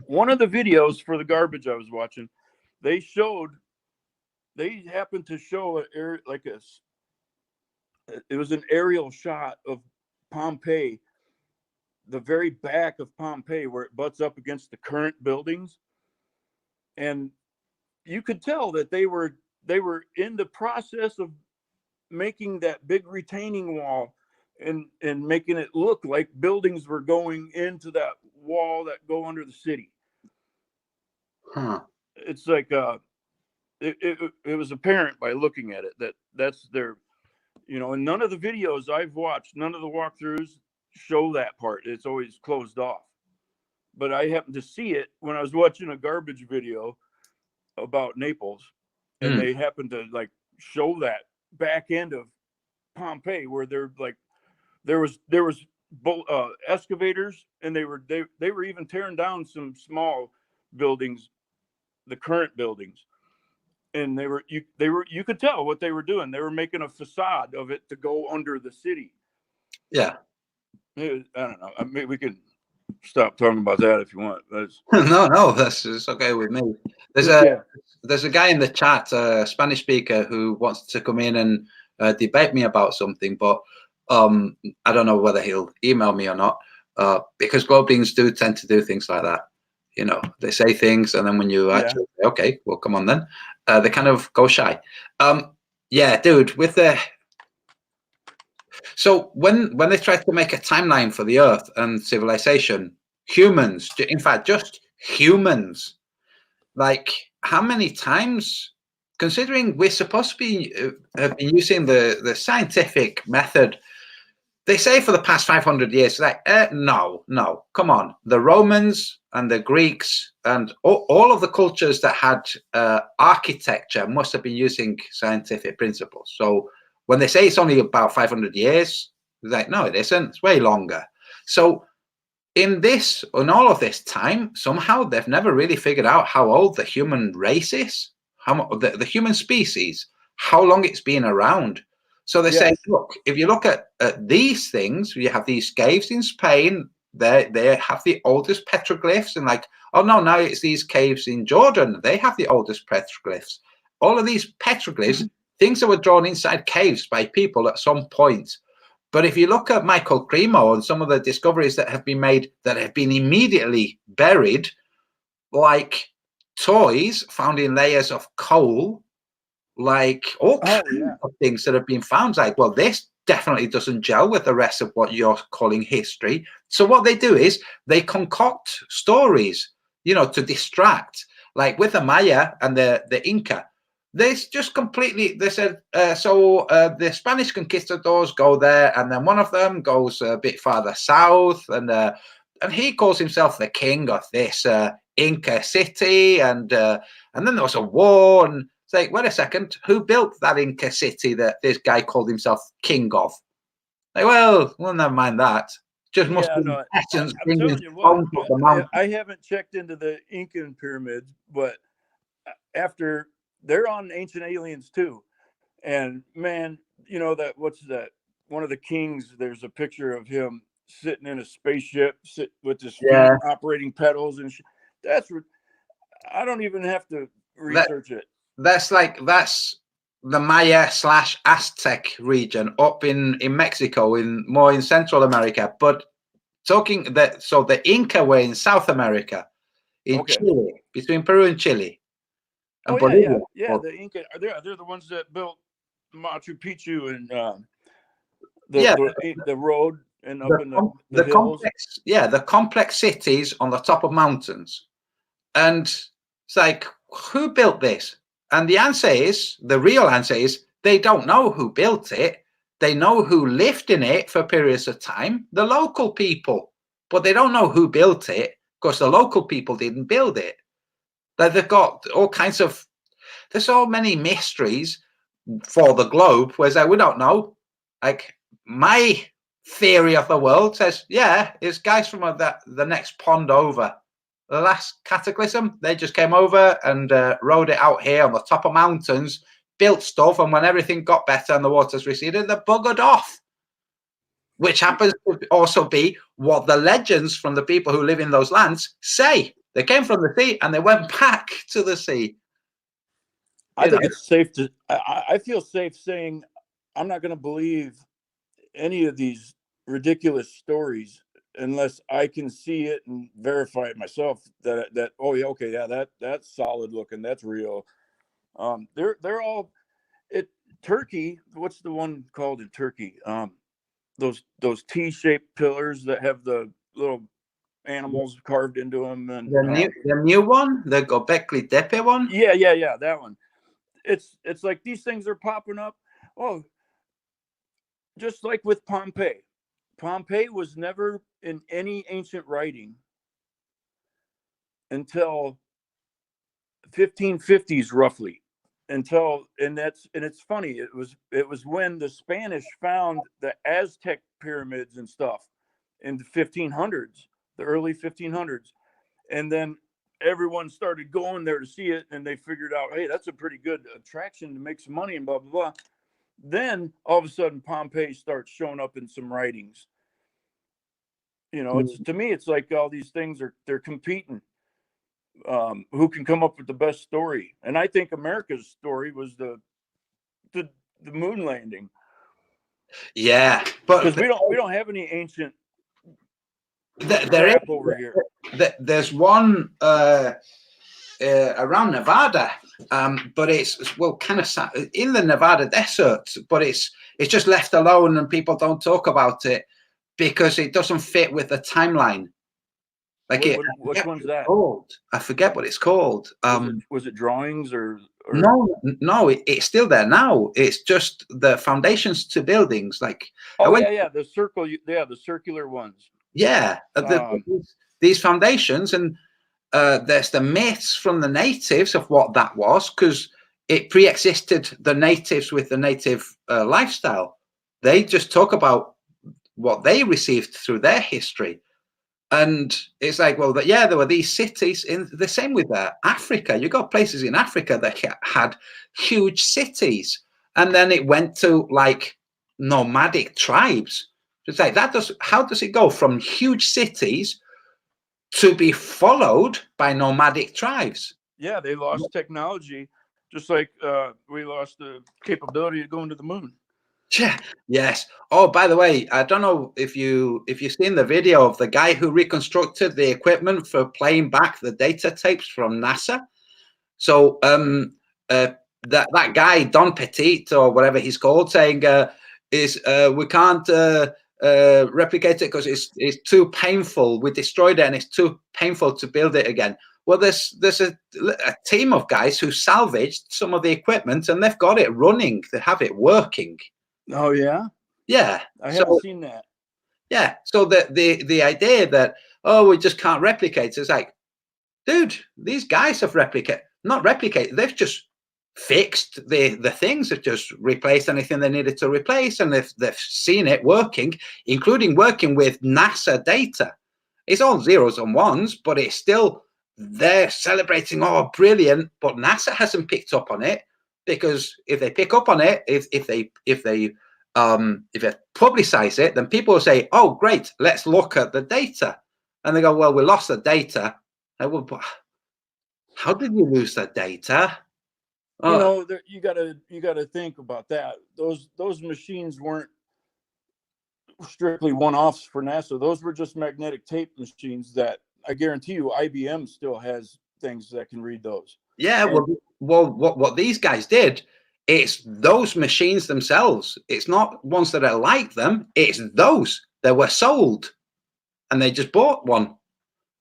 one of the videos for the garbage I was watching, they happened to show it was an aerial shot of Pompeii, the very back of Pompeii, where it butts up against the current buildings. And you could tell that they were in the process of making that big retaining wall and making it look like buildings were going into that wall that go under the city. Huh. It's like it was apparent by looking at it that's their, and none of the videos I've watched, none of the walkthroughs show that part. It's always closed off. But I happened to see it when I was watching a garbage video about Naples, and they happened to like show that back end of Pompeii where they're like there was excavators, and they were even tearing down some small buildings, the current buildings. And you could tell what they were doing. They were making a facade of it to go under the city. Yeah. I don't know. I mean, we could stop talking about that if you want. No, it's okay with me. There's a guy in the chat, a Spanish speaker, who wants to come in and debate me about something, but I don't know whether he'll email me or not, because Globeings do tend to do things like that. They say things, and then when you actually say, okay, well, come on then, they kind of go shy. Yeah, dude, so when they tried to make a timeline for the Earth and civilization, humans, in fact, just humans, like how many times, considering we're supposed to be have been using the scientific method, they say for the past 500 years, like, no, come on. The Romans and the Greeks and all of the cultures that had architecture must have been using scientific principles. So when they say it's only about 500 years, they're like, no, it isn't. It's way longer. So in all of this time, somehow they've never really figured out how old the human race is, the human species, how long it's been around. So they say, look, if you look at these things, you have these caves in Spain, they have the oldest petroglyphs, and like, oh no, now it's these caves in Jordan, they have the oldest petroglyphs. All of these petroglyphs, things that were drawn inside caves by people at some point. But if you look at Michael Cremo and some of the discoveries that have been made that have been immediately buried, like toys found in layers of coal, like all kinds of things that have been found, like, well, this definitely doesn't gel with the rest of what you're calling history. So what they do is they concoct stories, to distract, like with the Maya and the Inca. They just completely, they said, the Spanish conquistadors go there, and then one of them goes a bit farther south, and he calls himself the king of this Inca city, and then there was a war, and it's like, wait a second, who built that Inca city that this guy called himself king of? Like, well, never mind that. Just must be essence bringing stones up the mountain. I haven't checked into the Incan pyramids, but after they're on Ancient Aliens too, and man, what's that? One of the kings. There's a picture of him sitting in a spaceship, with his feet operating pedals, and that's. I don't even have to research it. That's the Maya / Aztec region up in Mexico, more in Central America. But talking that, so the Inca were in South America, in Chile, between Peru and Chile. And Bolivia. The Inca, they're the ones that built Machu Picchu and the road and up in the hills. Complex, the complex cities on the top of mountains. And it's like, who built this? And the real answer is, they don't know who built it. They know who lived in it for periods of time, the local people. but they don't know who built it because the local people didn't build it. They've got all kinds of, there's so many mysteries for the globe, whereas we don't know. Like my theory of the world says, yeah, it's guys from the next pond over. The last cataclysm, they just came over and rode it out here on the top of mountains, built stuff, and when everything got better and the waters receded, they buggered off. Which happens to also be what the legends from the people who live in those lands say. They came from the sea and they went back to the sea. I think it's safe to, I feel safe saying I'm not going to believe any of these ridiculous stories unless I can see it and verify it myself that oh yeah, okay, yeah, that's solid looking, that's real. They're all Turkey. What's the one called in Turkey? Those T-shaped pillars that have the little animals carved into them, and the new one, the Göbekli Tepe one. Yeah, that one. It's like these things are popping up. Oh, just like with Pompeii. Pompeii was never in any ancient writing until 1550s roughly. And it's funny, it was when the Spanish found the Aztec pyramids and stuff in the 1500s, the early 1500s. And then everyone started going there to see it, and they figured out, hey, that's a pretty good attraction to make some money and blah blah blah. Then all of a sudden Pompeii starts showing up in some writings. It's, to me, it's like all these things they're competing. Who can come up with the best story? And I think America's story was the moon landing. Yeah, but because we don't have any ancient there is over here. There's one around Nevada, but it's kind of in the Nevada desert, but it's just left alone and people don't talk about it because it doesn't fit with the timeline. Like which one's that? I forget what it's called. Was it drawings or? No, it's still there now. It's just the foundations to buildings. Like the circular ones. Yeah, these foundations, and there's the myths from the natives of what that was, because it pre-existed the natives with the native lifestyle. They just talk about what they received through their history. And it's like, well, there were these cities in the same with Africa. You got places in Africa that had huge cities, and then it went to like nomadic tribes. It's like how does it go from huge cities to be followed by nomadic tribes? Yeah, they lost technology, just like we lost the capability of going to the moon. Yeah. Yes. Oh, by the way, I don't know if you've seen the video of the guy who reconstructed the equipment for playing back the data tapes from NASA. So that guy Don Petit or whatever he's called, saying we can't replicate it because it's too painful. We destroyed it and it's too painful to build it again. Well, there's a team of guys who salvaged some of the equipment and they've got it running. They have it working. Oh yeah, yeah. I haven't seen that. Yeah. So the idea that we just can't replicate, it's like, dude, these guys have not replicated. They've just fixed the things. They've just replaced anything they needed to replace, and they've seen it working, including working with NASA data. It's all zeros and ones, but it's still they're celebrating. Oh, brilliant! But NASA hasn't picked up on it. Because if they pick up on it, if they publicize it, then people will say, "Oh, great, let's look at the data." And they go, "Well, we lost the data." Well, how did you lose the data? You gotta think about that. Those machines weren't strictly one-offs for NASA. Those were just magnetic tape machines that I guarantee you IBM still has things that can read those. Yeah, what these guys did, it's those machines themselves. It's not ones that are like them. It's those that were sold, and they just bought one.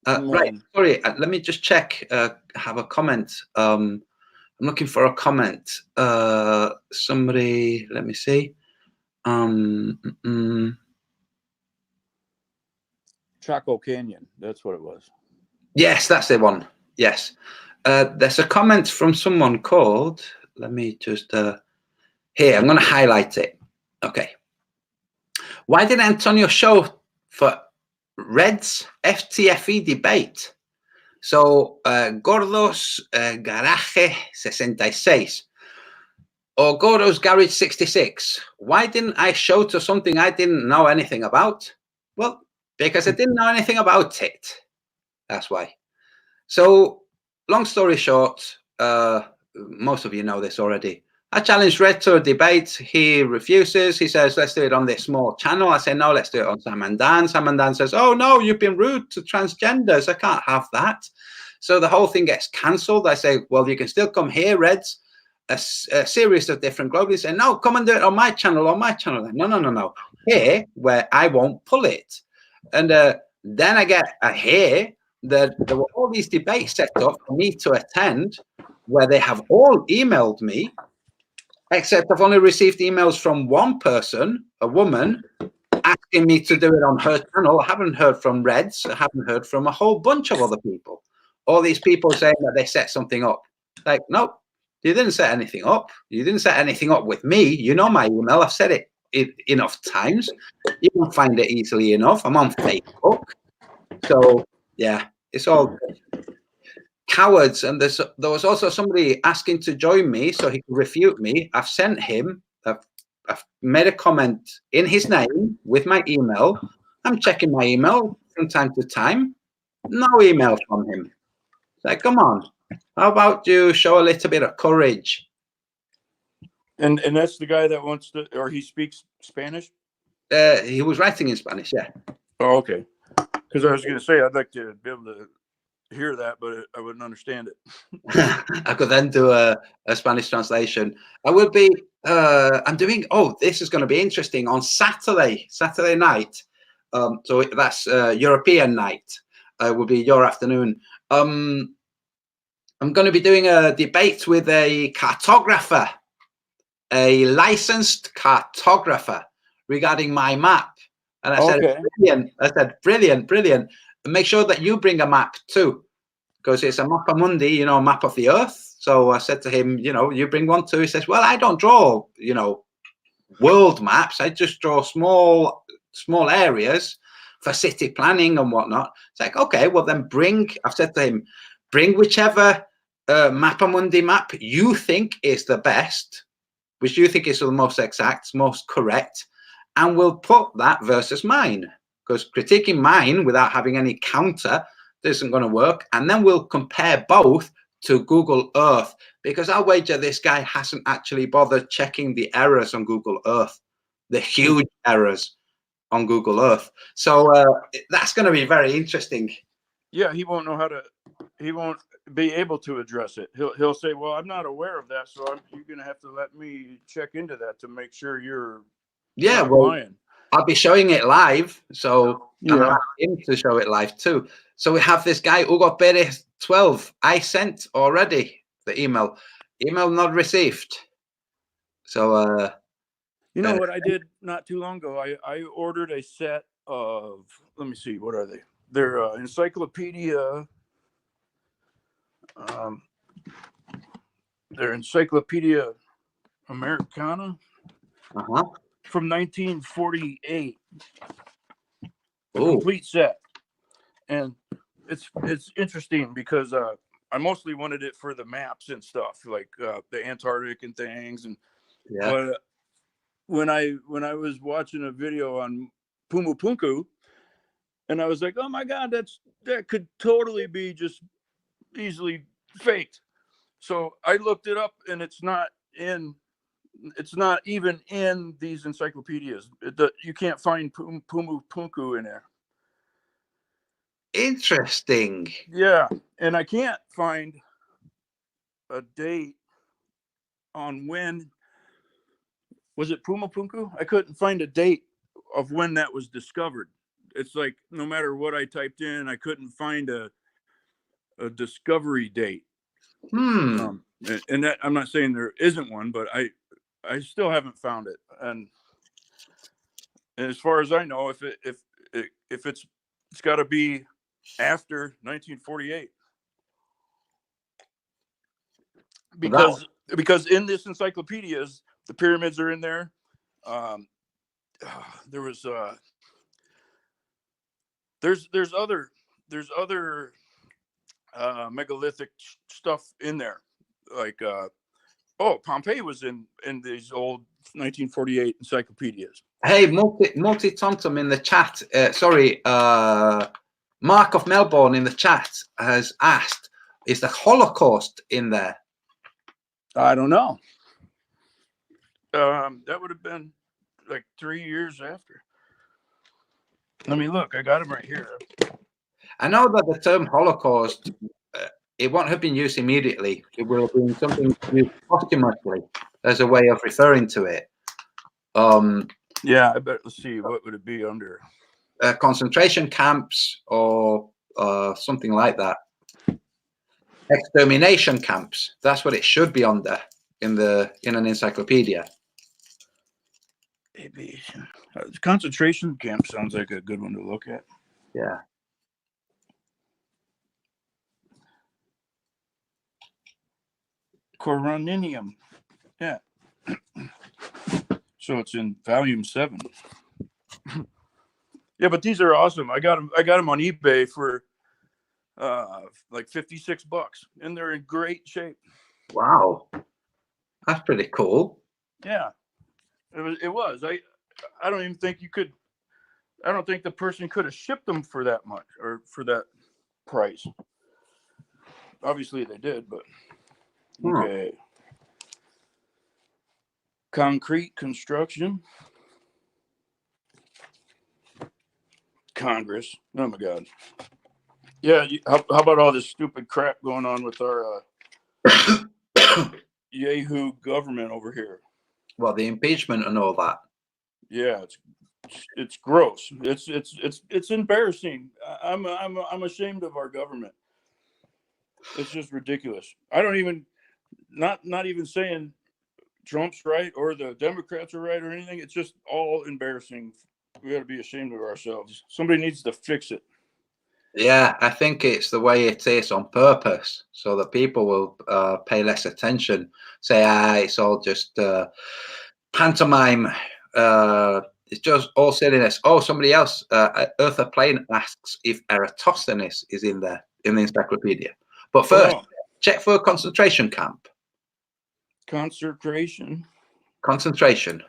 Right. Sorry. Let me just check. Have a comment. I'm looking for a comment. Somebody. Let me see. Chaco Canyon. That's what it was. Yes, that's the one. Yes. There's a comment from someone called, let me just, here, I'm going to highlight it. Okay. Why did Antonio show for Reds FTFE debate? So, Gordos Garaje 66 or Gordos Garage 66. Why didn't I show to something I didn't know anything about? Well, because I didn't know anything about it. That's why. So, long story short, most of you know this already. I challenged Red to a debate. He refuses. He says, let's do it on this small channel. I say, no, let's do it on Sam and Dan. Sam and Dan says, oh, no, you've been rude to transgenders. I can't have that. So the whole thing gets cancelled. I say, well, you can still come here, Reds. A series of different globalists say, no, come and do it on my channel, on my channel. No, no, no, no. Here, where I won't pull it. And then I get a here that there were all these debates set up for me to attend where they have all emailed me, except I've only received emails from one person, a woman, asking me to do it on her channel. I haven't heard from Reds. I haven't heard from a whole bunch of other people. All these people saying that they set something up. Like, no, you didn't set anything up. You didn't set anything up with me. You know my email. I've said it enough times. You can find it easily enough. I'm on Facebook. So, yeah, it's all cowards. And there was also somebody asking to join me so he could refute me. I've sent him, I've made a comment in his name with my email. I'm checking my email from time to time. No email from him. It's like, come on. How about you show a little bit of courage? And that's the guy that wants to, or he speaks Spanish? He was writing in Spanish, yeah. Oh, okay. Because I was going to say, I'd like to be able to hear that, but I wouldn't understand it. I could then do a Spanish translation. I will be, I'm doing, oh, this is going to be interesting on Saturday night. So that's European night. Will be your afternoon. I'm going to be doing a debate with a cartographer, a licensed cartographer regarding my map. And I said, brilliant. I said, brilliant, brilliant. And make sure that you bring a map too, because it's a mappa mundi, you know, map of the earth. So I said to him, you know, you bring one too. He says, well, I don't draw, you know, world maps. I just draw small areas for city planning and whatnot. It's like, okay, well then I've said to him, bring whichever mappa mundi map you think is the best, which you think is the most exact, most correct, and we'll put that versus mine, because critiquing mine without having any counter isn't going to work. And then we'll compare both to Google Earth, because I'll wager this guy hasn't actually bothered checking the errors on Google Earth, the huge errors on Google Earth. So that's going to be very interesting. Yeah, he won't know how to, he won't be able to address it. He'll say, well, I'm not aware of that, so you're going to have to let me check into that to make sure you're lying. I'll be showing it live, so I'm asking him to show it live too. So we have this guy, Hugo Perez 12. I sent already the email not received. So you know what I did not too long ago? I ordered a set of, let me see, what are they? They're Encyclopedia. They're Encyclopedia Americana from 1948. A complete set. And it's interesting because I mostly wanted it for the maps and stuff, like the Antarctic and things. And but when I was watching a video on Pumu Punku, and I was like, oh my God, that could totally be just easily faked. So I looked it up, and it's not even in these encyclopedias. You can't find Pumu Punku in there. Interesting. Yeah, and I can't find a date on when was it Pumu Punku? I couldn't find a date of when that was discovered. It's like no matter what I typed in, I couldn't find a discovery date. And that, I'm not saying there isn't one, but I still haven't found it. And as far as I know, if it's it's got to be after 1948. Because in this encyclopedias, the pyramids are in there. There was there's other megalithic stuff in there, like Pompeii was in these old 1948 encyclopedias. Hey, multi Tontum in the chat. Mark of Melbourne in the chat has asked, is the Holocaust in there? I don't know. That would have been like 3 years after. Let me look. I got them right here. I know that the term Holocaust, it won't have been used immediately. It will have been something used posthumously as a way of referring to it. Yeah, I bet. Let's see. What would it be under? Concentration camps or something like that. Extermination camps. That's what it should be under in an encyclopedia. Maybe concentration camp sounds like a good one to look at. Yeah. Coronium. Yeah. So it's in volume 7. Yeah, but these are awesome. I got them on eBay for like $56, and they're in great shape. Wow, that's pretty cool. Yeah, it was. I don't even think you could. I don't think the person could have shipped them for that much or for that price. Obviously they did, but okay. Concrete construction. Congress. Oh my God. Yeah. How about all this stupid crap going on with our Yahoo government over here? Well, the impeachment and all that. Yeah, it's gross. It's embarrassing. I'm ashamed of our government. It's just ridiculous. I don't even not even saying Trump's right or the Democrats are right or anything. It's just all embarrassing. We got to be ashamed of ourselves. Somebody needs to fix it. Yeah, I think it's the way it is on purpose, so that people will pay less attention. Say, it's all just pantomime. It's just all silliness. Oh, somebody else, Eartha Plain asks if Eratosthenes is in there in the encyclopedia. But first, check for concentration camp. Concentration. Concentration.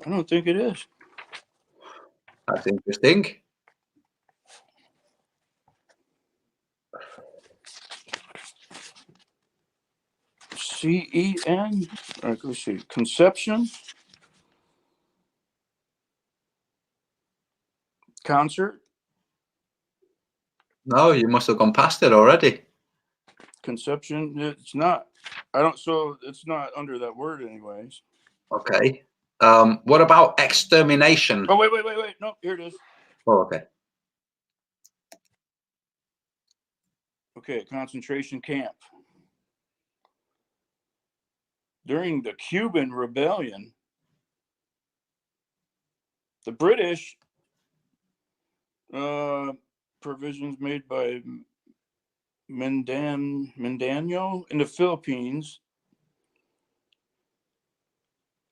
I don't think it is. That's interesting. CEN. All right, let's see. Conception. Concert. No, you must have gone past it already. Conception. It's not. I don't. So it's not under that word, anyways. Okay. What about extermination? Oh, wait. No, here it is. Oh, okay. Okay, concentration camp. During the Cuban Rebellion, the British, provisions made by Mindanao in the Philippines.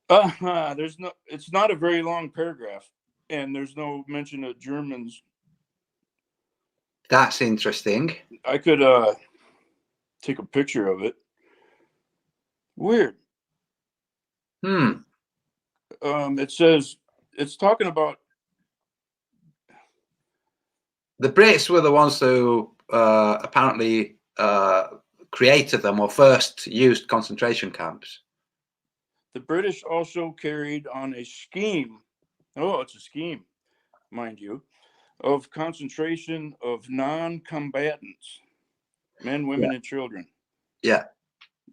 It's not a very long paragraph, and there's no mention of Germans. That's interesting. I could take a picture of it. Weird. It says it's talking about the Brits were the ones who apparently created them or first used concentration camps. The British also carried on a scheme. Oh, it's a scheme, mind you, of concentration of non-combatants, men, women, and children. Yeah.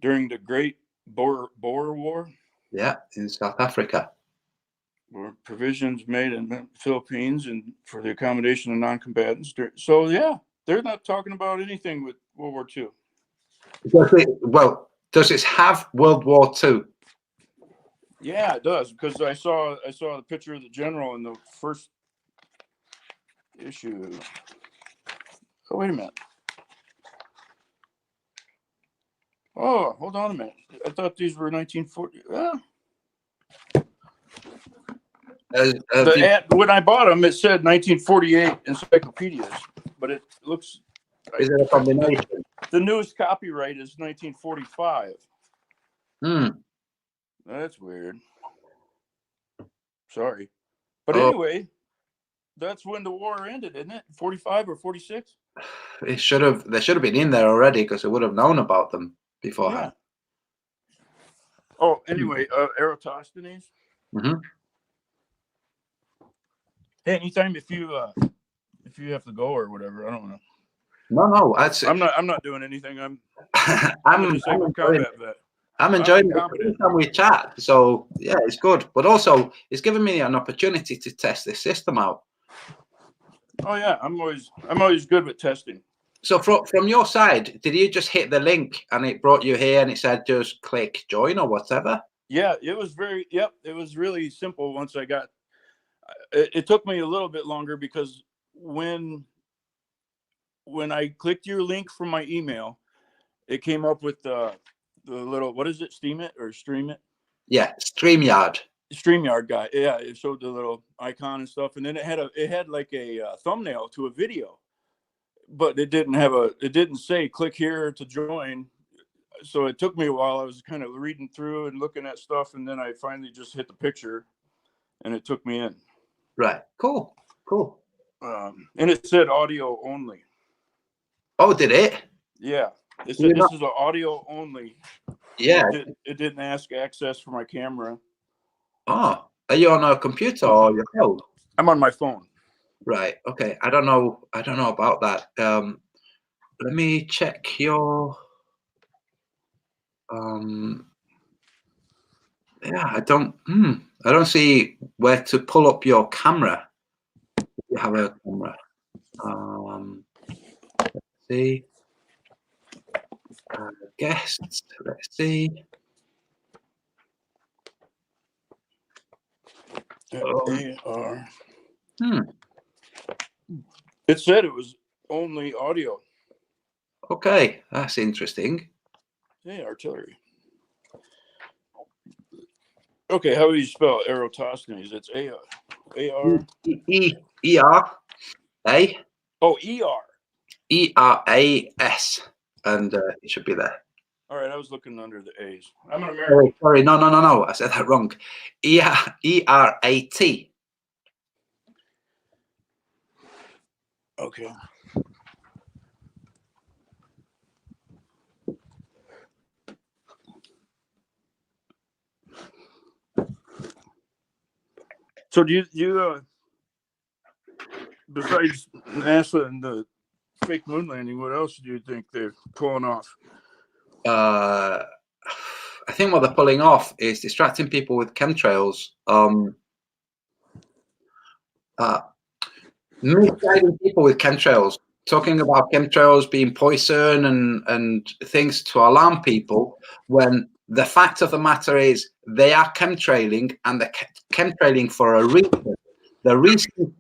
During the Great Boer War. Yeah, in South Africa. Were provisions made in the Philippines and for the accommodation of non-combatants. So yeah, they're not talking about anything with World War II. Does it have World War II? Yeah, it does, because I saw the picture of the general in the first issue. Oh, wait a minute. Oh, hold on a minute. I thought these were 1940. When I bought them, it said 1948 encyclopedias, but it looks. Is it a combination? The newest copyright is 1945. That's weird. Sorry. But anyway, that's when the war ended, isn't it? 45 or 46? They should have been in there already, because they would have known about them beforehand. Yeah. Oh, anyway, Eratosthenes. Mm-hmm. Hey, anytime if you have to go or whatever, I don't know. No, I'm not doing anything. I'm I'm enjoying it every time we chat. So yeah, it's good. But also, it's given me an opportunity to test this system out. Oh yeah, I'm always good with testing. So from your side, did you just hit the link and it brought you here and it said just click join or whatever? Yeah, it was it was really simple once I got. It took me a little bit longer because when I clicked your link from my email, it came up with the little, what is it, Steam it or Stream it? Yeah, StreamYard guy. Yeah, it showed the little icon and stuff, and then it had like a thumbnail to a video, but it didn't say click here to join. So it took me a while. I was kind of reading through and looking at stuff, and then I finally just hit the picture, and it took me in. Right. Cool. And it said audio only. Oh, did it? Yeah. It said this is an audio only. Yeah. It didn't ask access for my camera. Oh, are you on a computer or your phone? I'm on my phone. Right. Okay. I don't know about that. Let me check your. Yeah, I don't see where to pull up your camera. You have a camera. Let's see. Guests. Let's see. AR. It said it was only audio. Okay, that's interesting. Hey, artillery. Okay, how do you spell Eratosthenes? It's A-R. E-R-A. Oh, E-R. E-R-A-S. And it should be there. All right, I was looking under the A's. I'm an American. Oh, sorry, no. I said that wrong. E-R-A-T. Okay. So do you besides NASA and the fake moon landing, what else do you think they're pulling off? I think what they're pulling off is distracting people with chemtrails. Misguiding people with chemtrails, talking about chemtrails being poison and things to alarm people, when the fact of the matter is they are chemtrailing, and they're chemtrailing for a reason. The reason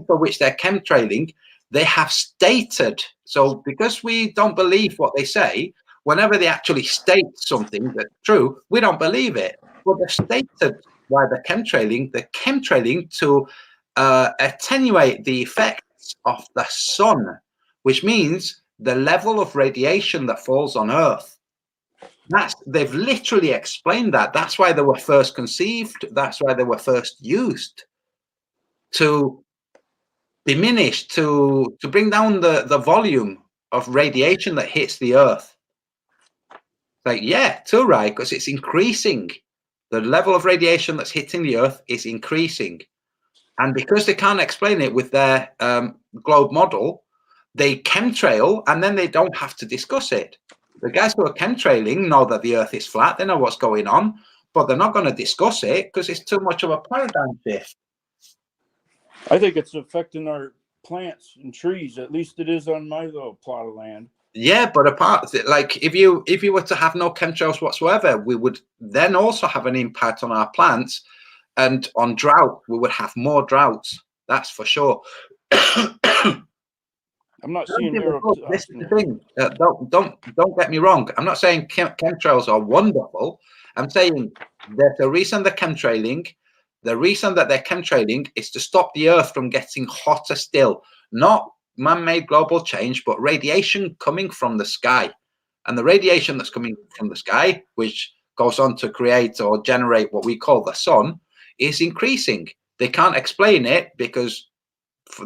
for which they're chemtrailing, they have stated. So because we don't believe what they say, whenever they actually state something that's true, we don't believe it. But they're stated why they're chemtrailing to attenuate the effects of the sun, which means the level of radiation that falls on Earth. They've literally explained that. That's why they were first conceived. That's why they were first used, to diminish, to bring down the volume of radiation that hits the Earth. Like, yeah, too right, because it's increasing. The level of radiation that's hitting the Earth is increasing. And because they can't explain it with their globe model, they chemtrail, and then they don't have to discuss it. The guys who are chemtrailing know that the Earth is flat. They know what's going on, but they're not going to discuss it because it's too much of a paradigm shift. I think it's affecting our plants and trees. At least it is on my little plot of land. Yeah, but apart, like if you were to have no chemtrails whatsoever, we would then also have an impact on our plants, and on drought, we would have more droughts. That's for sure. I'm not Don't seeing give a arrow. fuck. This is the thing. Don't get me wrong. I'm not saying chemtrails are wonderful. I'm saying there's a reason they're chemtrailing. The reason that they're chemtrailing is to stop the Earth from getting hotter still, not man-made global change, but radiation coming from the sky. And the radiation that's coming from the sky, which goes on to create or generate what we call the sun, is increasing. They can't explain it because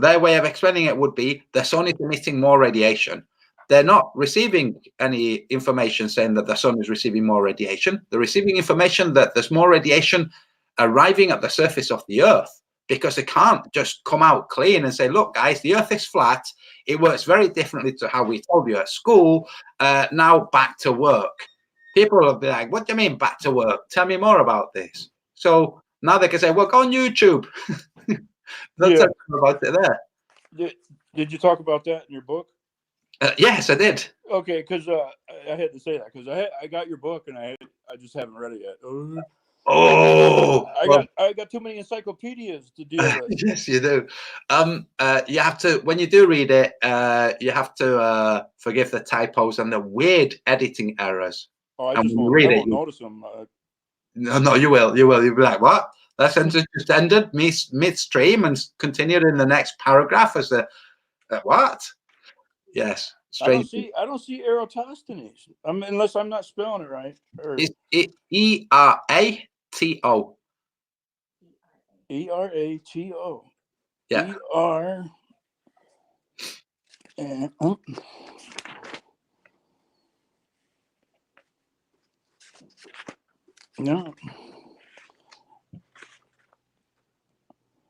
their way of explaining it would be the sun is emitting more radiation. They're not receiving any information saying that the sun is receiving more radiation. They're receiving information that there's more radiation arriving at the surface of the Earth, because they can't just come out clean and say, look, guys, the Earth is flat. It works very differently to how we told you at school. Now back to work. People will be like, what do you mean back to work? Tell me more about this. So now they can say, well, go on YouTube. That's about it there. Did you talk about that in your book? Yes, I did. Okay, because I had to say that because I got your book and I just haven't read it yet. I got too many encyclopedias to deal with. Yes, you do. You have to, when you do read it, you have to forgive the typos and the weird editing errors. Oh, I won't notice them. No, you will. You'll be like, what? That sentence just ended midstream and continued in the next paragraph as a what? Yes. Strange. I don't see Eratosthenes. Unless I'm not spelling it right. It's E-R-A-T-O. E-R-A-T-O. Yeah. E-R. And, no.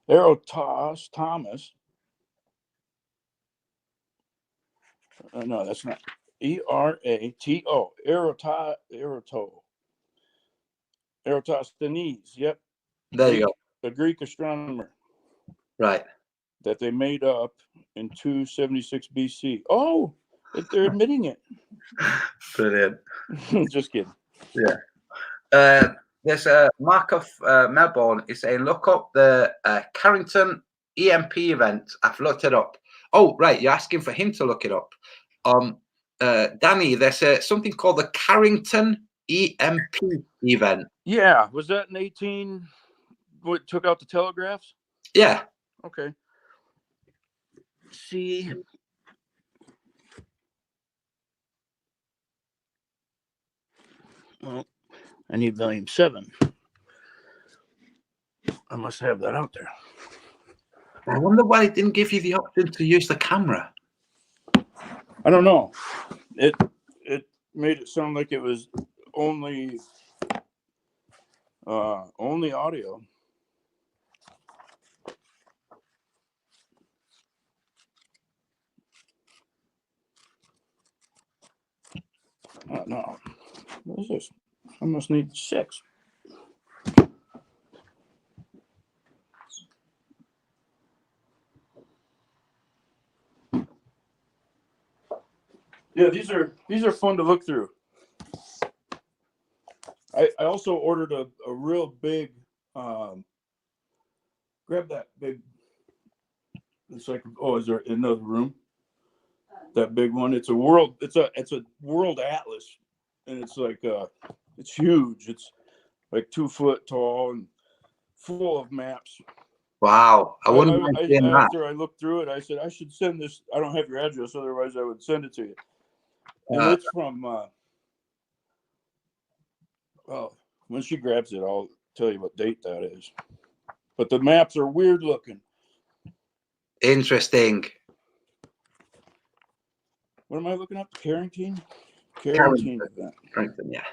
Eratosthenes Thomas. No, that's not. E-R-A-T-O. Eratosthenes. Yep. There you go. A Greek astronomer. Right. That they made up in 276 BC. Oh, they're admitting it. Brilliant. Just kidding. Yeah. There's a Mark of Melbourne is saying, look up the Carrington EMP event. I've looked it up. Oh, right. You're asking for him to look it up. Danny, there's something called the Carrington EMP event. Yeah. Was that in 18? What took out the telegraphs? Yeah. Okay. See. Well, I need volume 7. I must have that out there. I wonder why it didn't give you the option to use the camera. I don't know. It made it sound like it was only audio. No. What is this? I must need 6. Yeah, these are fun to look through. I also ordered a real big. Grab that big. It's like, oh, is there another room? That big one. It's a world. It's a world atlas, and it's like it's huge. It's like 2 foot tall and full of maps. Wow, I wouldn't mind seeing that. After I looked through it, I said I should send this. I don't have your address, otherwise I would send it to you. And it's from. Well, when she grabs it, I'll tell you what date that is. But the maps are weird looking. Interesting. What am I looking up? Carrington event. Carrington, yeah.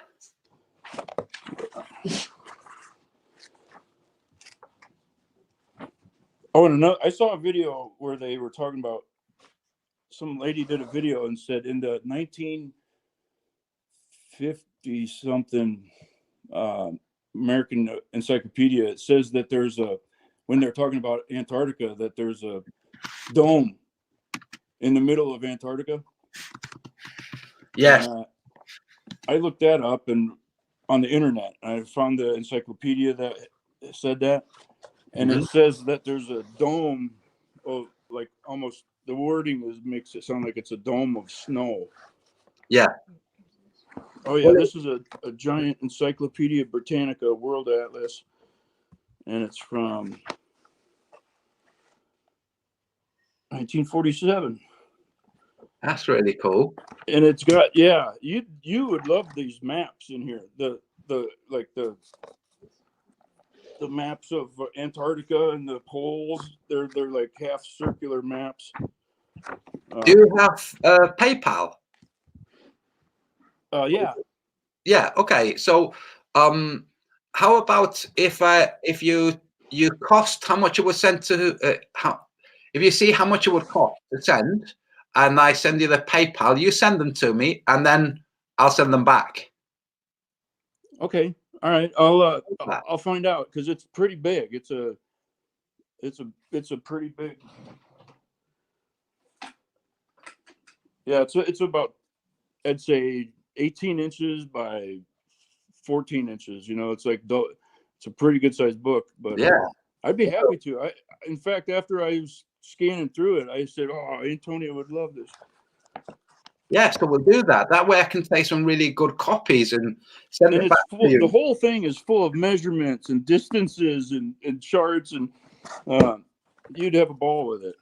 Oh, and I saw a video where they were talking about some lady did a video and said in the 1950 something American Encyclopedia, it says that when they're talking about Antarctica, that there's a dome in the middle of Antarctica. Yes. And, I looked that up and on the internet. I found the encyclopedia that said that, and Mhm. it says that there's a dome of like almost the wording makes it sound like it's a dome of snow. Yeah. Oh yeah, this is a giant Encyclopedia Britannica World Atlas, and it's from 1947. That's really cool. And it's got you would love these maps in here. The like the maps of Antarctica and the poles. They're like half circular maps. Do you have PayPal? Yeah. Yeah. Okay. So, how about if you cost how much it would send to if you see how much it would cost to send, and I send you the PayPal, you send them to me, and then I'll send them back. Okay. All right. I'll find out because it's pretty big. It's a pretty big. Yeah. It's about, I'd say 18 inches by 14 inches. You know, it's like it's a pretty good sized book. But Yeah. I'd be happy to. In fact, after I was scanning through it, I said, "Oh, Antonio would love this." Yeah, so we'll do that. That way I can take some really good copies and send And it back it's to full. The you. whole thing is full of measurements and distances and charts, and you'd have a ball with it.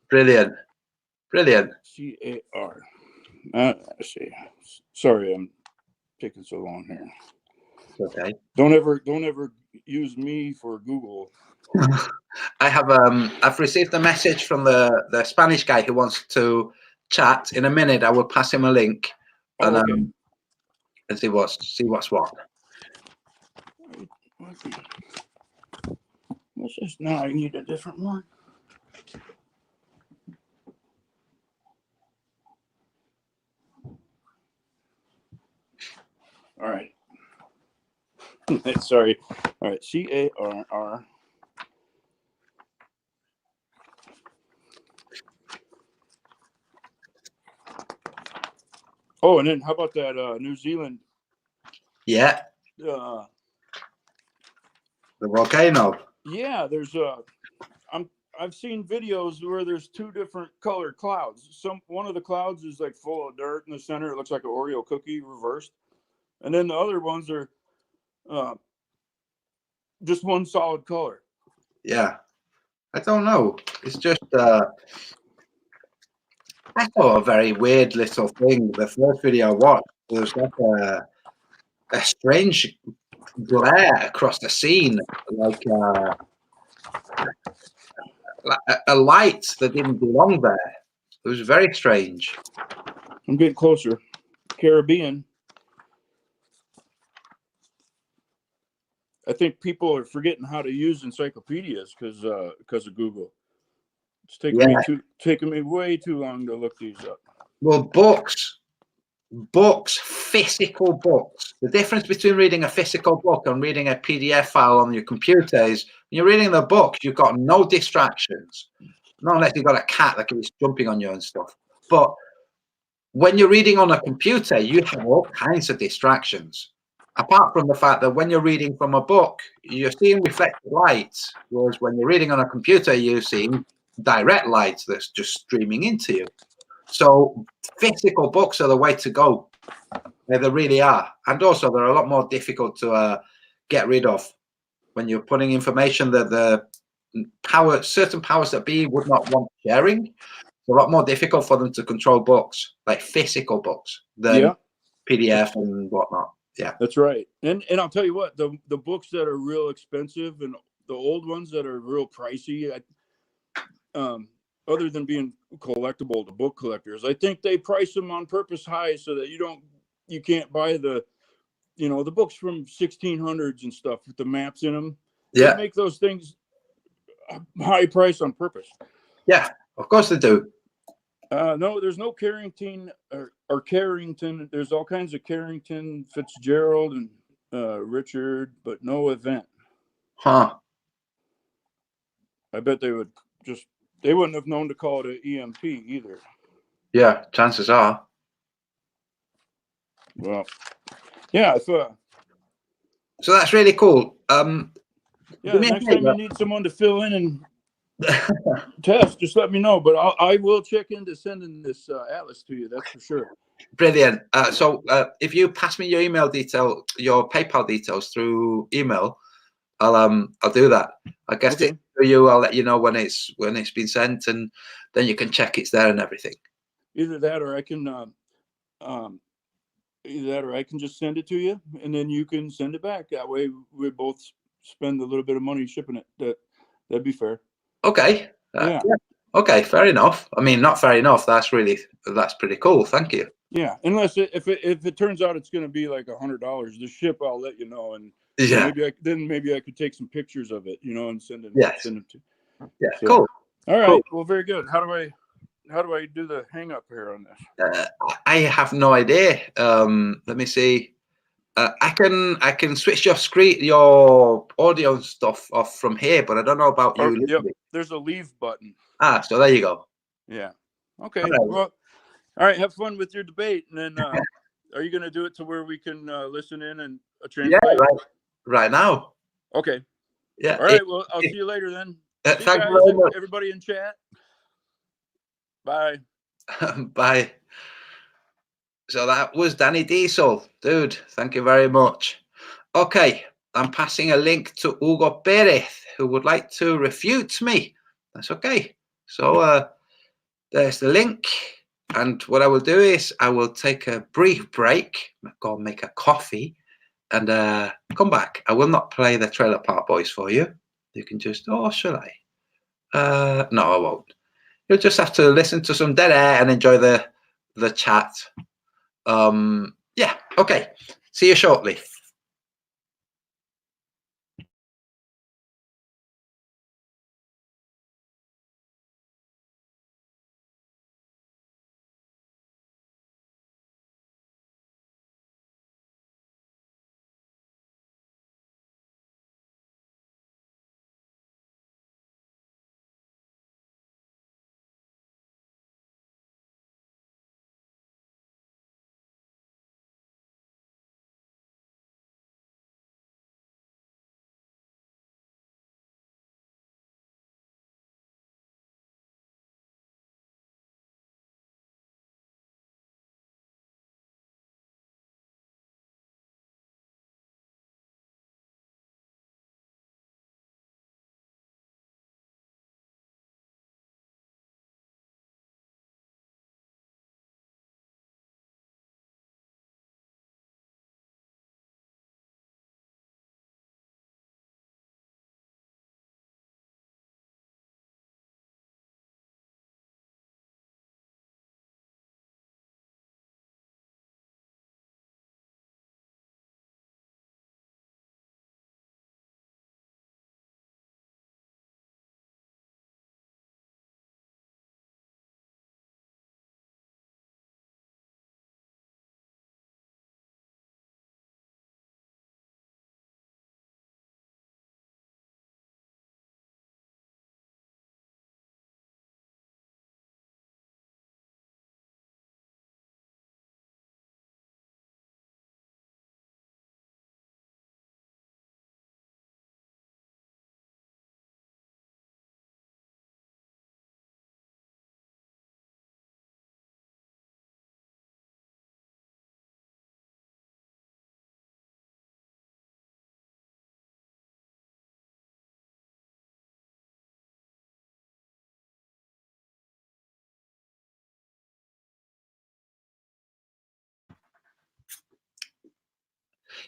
Brilliant. Brilliant. CAR. Let's see. Sorry, I'm taking so long here. Okay. Don't ever use me for Google. I've received a message from the Spanish guy who wants to chat. In a minute I will pass him a link and Oh, okay. and see what's what. What's this? Now I need a different one. All right. Sorry. All right. CARR. Oh, and then how about that New Zealand? Yeah. Uh, The volcano. yeah, there's I've seen videos where there's two different colored clouds. One of the clouds is like full of dirt in the center. It looks like an Oreo cookie reversed, and then the other ones are just one solid color. Yeah. I don't know. It's just I thought a very weird little thing. The first video I watched was like a strange glare across the scene, like a light that didn't belong there. It was very strange. I'm getting closer. Caribbean. I think people are forgetting how to use encyclopedias because of Google. It's taking me way too long to look these up. Well, books, physical books. The difference between reading a physical book and reading a PDF file on your computer is when you're reading the book, you've got no distractions. Not unless you've got a cat that keeps jumping on you and stuff. But when you're reading on a computer, you have all kinds of distractions. Apart from the fact that when you're reading from a book, you're seeing reflected light, whereas when you're reading on a computer, you're seeing direct light that's just streaming into you. So physical books are the way to go. They really are. And also they're a lot more difficult to get rid of when you're putting information that the certain powers that be would not want sharing. It's a lot more difficult for them to control books, like physical books, than PDF and whatnot. Yeah, that's right. And I'll tell you what, the books that are real expensive and the old ones that are real pricey, other than being collectible to book collectors, I think they price them on purpose high so that you can't buy the books from 1600s and stuff with the maps in them. Yeah. They make those things high price on purpose. Yeah, of course they do. No, there's no Carrington or Carrington. There's all kinds of Carrington, Fitzgerald, and Richard, but no event. Huh. I bet they wouldn't have known to call it an EMP either. Yeah, chances are. Well, yeah, if So that's really cool. yeah, Do the me a next time you need someone to fill in and test, just let me know. But I will check into sending this atlas to you. That's for sure. Brilliant. So if you pass me your email detail, your PayPal details through email, I'll do that. I guess Okay. to you, I'll let you know when it's been sent, and then you can check it's there and everything. Either that, or I can either that, or I can just send it to you, and then you can send it back. That way, we both spend a little bit of money shipping it. That'd be fair. Okay. Yeah. Yeah. Okay. Fair enough. I mean, not fair enough. That's pretty cool. Thank you. Yeah, unless if it turns out it's going to be like $100 to ship, I'll let you know, and Yeah. maybe I could take some pictures of it, and send them. Yes. Send them to. Yeah. So, Cool. all right. Cool. Well, very good. How do I do the hang up here on this? I have no idea. Let me see. I can switch your audio and stuff off from here, but I don't know about you. Yep. There's a leave button. So there you go. Yeah. Okay. All right. Well, all right. Have fun with your debate, and then are you going to do it to where we can listen in and Yeah, translate? right now. Okay. Yeah. All right. Well, I'll see you later then. See you Thank guys, you very much. everybody in chat. Bye. Bye. So that was Danny Diesel. Dude, thank you very much. Okay, I'm passing a link to Hugo Perez, who would like to refute me. That's okay. So there's the link. And what I will do is I will take a brief break, go and make a coffee, and come back. I will not play the Trailer Park Boys for you. You can just, shall I? No, I won't. You'll just have to listen to some dead air and enjoy the chat. Yeah, okay. See you shortly.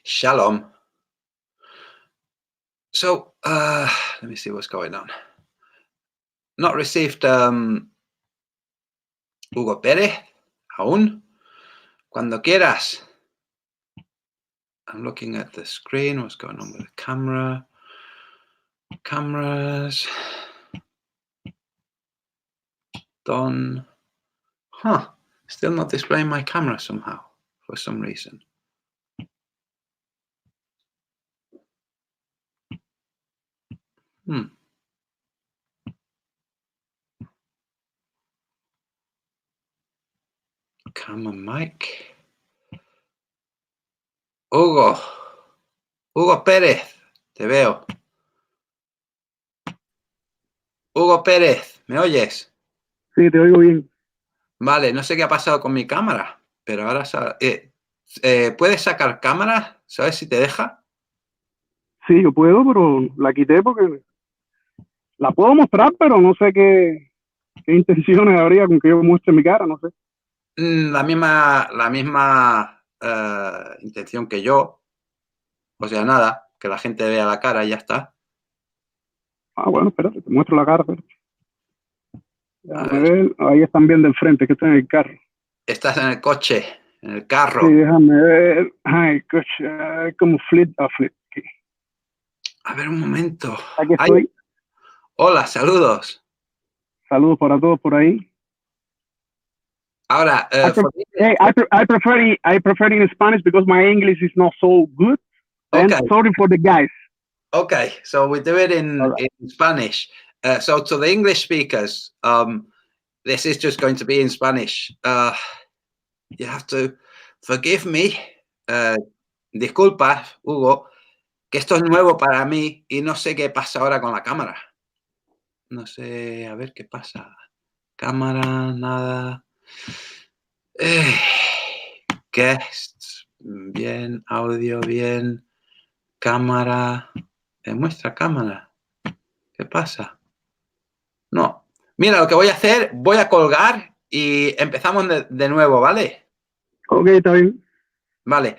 Shalom. So, let me see what's going on. Not received Hugo Pérez aún. Cuando quieras. I'm looking at the screen. What's going on with the camera? Cameras. Done. Huh. Still not displaying my camera somehow for some reason. Camera mic. Hugo. Hugo Pérez, te veo. Hugo Pérez, ¿me oyes? Sí, te oigo bien. Vale, no sé qué ha pasado con mi cámara, pero ahora... ¿puedes sacar cámara? ¿Sabes si te deja? Sí, yo puedo, pero la quité porque la puedo mostrar, pero no sé qué intenciones habría con que yo muestre mi cara, no sé. La misma intención que yo. O sea, nada, que la gente vea la cara y ya está. Ah, bueno, espérate, te muestro la cara, espérate. A Déjame ver, ver, ahí están viendo el frente, que está en el carro. estás en el coche, en el Sí, carro. déjame ver. Ay, coche, como flip a flip. Aquí, A ver, un momento. aquí Ay, estoy. hola, saludos. Saludos para todos por ahí. Ahora, Hey, I prefer in Spanish because my English is not so good. Then okay, sorry for the guys. okay. So we do it All in right. Spanish. So to the English speakers, this is just going to be in Spanish. You have to forgive me. Disculpa, Hugo, que esto es nuevo para mí y no sé qué pasa ahora con la cámara. No sé, a ver qué pasa. Cámara, nada. Guests, bien, audio, bien. Cámara, muestra cámara. ¿Qué pasa? No. Mira, lo que voy a hacer, voy a colgar y empezamos de nuevo, ¿vale? Ok, está bien. Vale.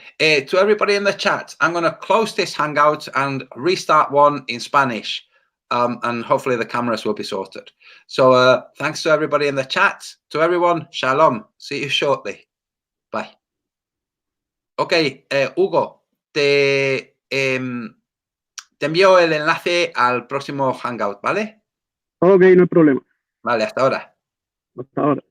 To everybody in the chat, I'm going to close this Hangout and restart one in Spanish. And hopefully the cameras will be sorted. So thanks to everybody in the chat. To everyone, shalom. See you shortly. Bye. Ok, Hugo, te envío el enlace al próximo Hangout, ¿vale? Ok, no hay problema. Vale, hasta ahora. Hasta ahora.